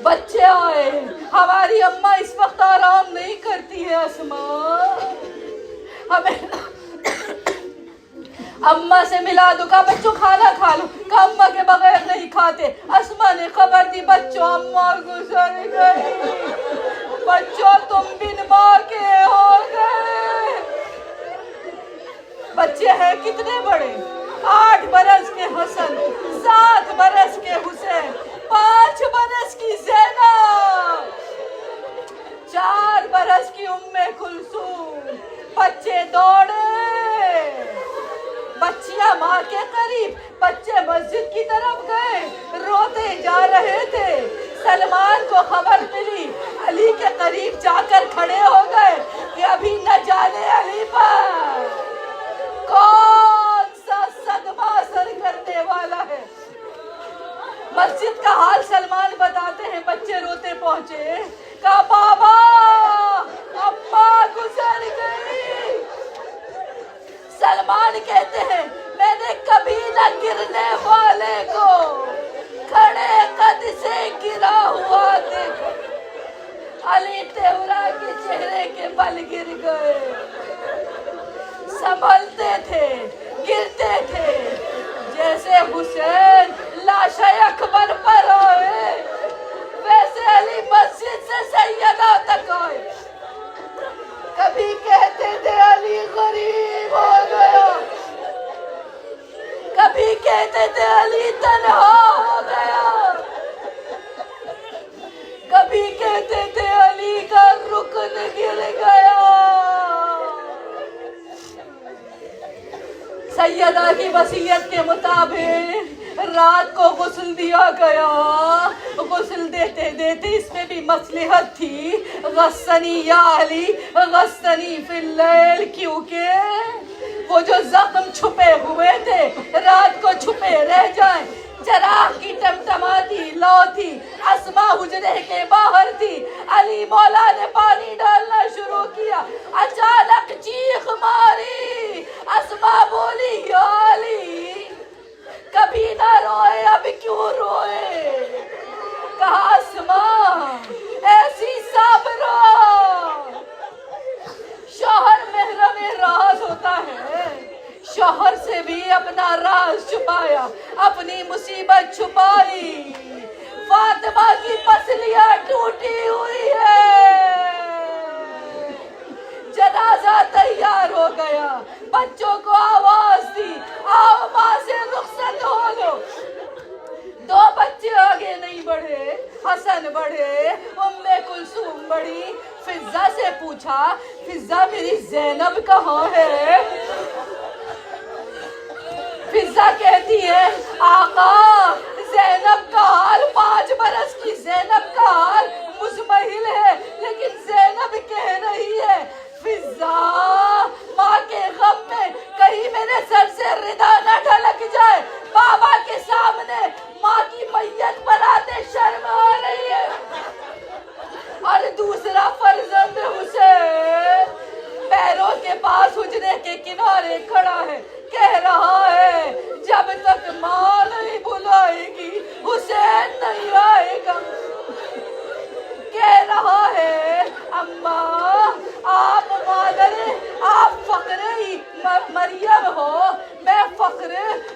بچے آئے، ہماری اماں اس وقت آرام نہیں کرتی ہے اسماء، ہمیں اماں سے ملا دو، کہا بچوں کھانا کھا لو، کہا اماں کے بغیر نہیں کھاتے۔ اسماء نے خبر دی بچوں اماں گزر گئی، بچوں تم بن ماں کے ہو گئے۔ بچے ہیں کتنے بڑے، 8 برس کے حسن، 7 برس کے حسین، 5 برس کی زینب، 4 برس کی ام کلثوم۔ بچے دوڑے، بچیاں ماں کے قریب، بچے مسجد کی طرف گئے، روتے جا رہے تھے۔ سلمان کو خبر ملی، علی کے قریب جا کر کھڑے ہو گئے کہ ابھی نہ جانے علی پر کون سا صدمہ اثر کرنے والا ہے۔ مسجد کا حال سلمان بتاتے ہیں، بچے روتے پہنچے، کہا بابا اماں گزر گئی۔ سلمان کہتے ہیں میں نے کبھی نہ گرنے والے کو کھڑے قد سے گرا ہوا دیکھا۔ علی تیورا کے چہرے کے بل گر گئے، سنبھلتے تھے، گرتے تھے، جیسے حسین لاش اکبر پر آئے ویسے علی مسجد سے سیدہ تک آئے۔ کبھی کہتے تھے علی غریب ہو گیا، کبھی کہتے تھے علی تنہا ہو گیا، کبھی کہتے تھے علی کا رکن گر گیا۔ سیدہ کی وصیت کے مطابق رات کو غسل دیا گیا۔ غسل دیتے دیتے اس میں بھی مصلحت تھی، غسنی یا علی غسنی فی اللیل، کیونکہ وہ جو زخم چھپے ہوئے تھے رات کو چھپے رہ جائیں۔ چراغ کی ٹمٹماتی لو تھی، اسما حجرے کے باہر تھی، علی مولا نے پانی ڈالنا شروع کیا، اچانک چیخ ماری، اسما بولی یا علی کبھی نہ روئے اب کیوں روئے؟ کہا اسما ایسی صبرا، شوہر محرم راز ہوتا ہے، شوہر سے بھی اپنا راز چھپایا، اپنی مصیبت چھپائی۔ فاطمہ کی پسلیاں ٹوٹی ہوئی ہے، جنازہ تیار ہو گیا، بچوں کو آواز دی آؤ ماں سے رخصت ہو لو۔ دو بچے آگے نہیں بڑھے، حسن بڑھے، ام کلثوم بڑھی۔ فضہ سے پوچھا فضہ میری زینب کہاں ہے؟ فضہ کہتی ہے آقا زینب کا حال 5 برس کی زینب کا حال مزمحل ہے، لیکن زینب کہہ رہی ہے فضہ ماں کے غم میں کہیں میرے سر سے ردا نہ ڈھلک جائے، بابا کے سامنے ماں کی میت بناتے شرم آ رہی ہے۔ اور دوسرا فرزند حسین پیروں کے پاس حجرے کے کنارے کھڑا ہے، کہہ رہا ہے جب تک ماں نہیں بلائے گی حسین نہیں آئے گا۔ کہہ رہا ہے اماں آپ مادر، آپ فخر مریم ہو، میں فخر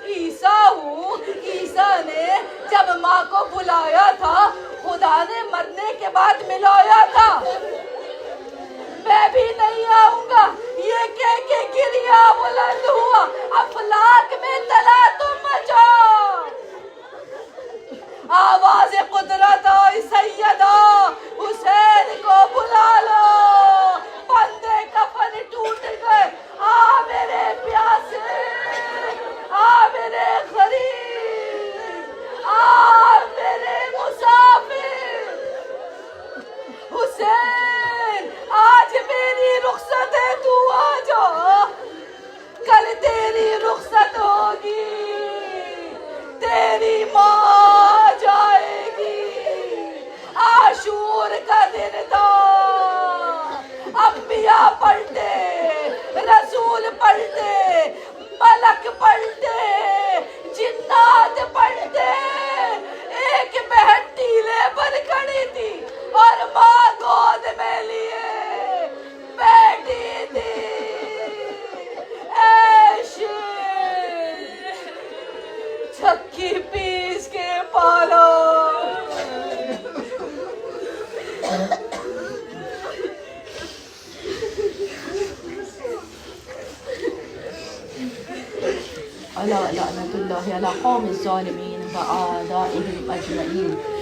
عیسیٰ ہوں۔ عیسیٰ نے جب ماں کو بلایا تھا خدا نے مرنے کے بعد ملایا تھا، میں بھی نہیں آؤں گا۔ یہ کہہ کے گریا بلند ہوا، افلاک میں تلاطم مچا، آواز قدرت آئی سیدہ حسین کو بلا لو۔ بندے کفن ٹوٹ گئے، آ میرے پیاسے، آ میرے غریب، آ میرے مسافر۔ حسین آج میری رخصت ہے، تو آ جا، کل تیری رخصت ہوگی، تیری ماں جائے گی۔ عاشور کا دن تھا، انبیاء پلٹے، رسول پلٹے، ملک پلٹے، جنات پلٹے۔ ایک بہن ٹیلے پر کھڑی تھی اور ماں گود میں لیے بیٹھی تھی۔ چھکی پیس کے پالو۔ الا لعنت اللہ علی قوم الظالمین و اعدائهم اجمعین۔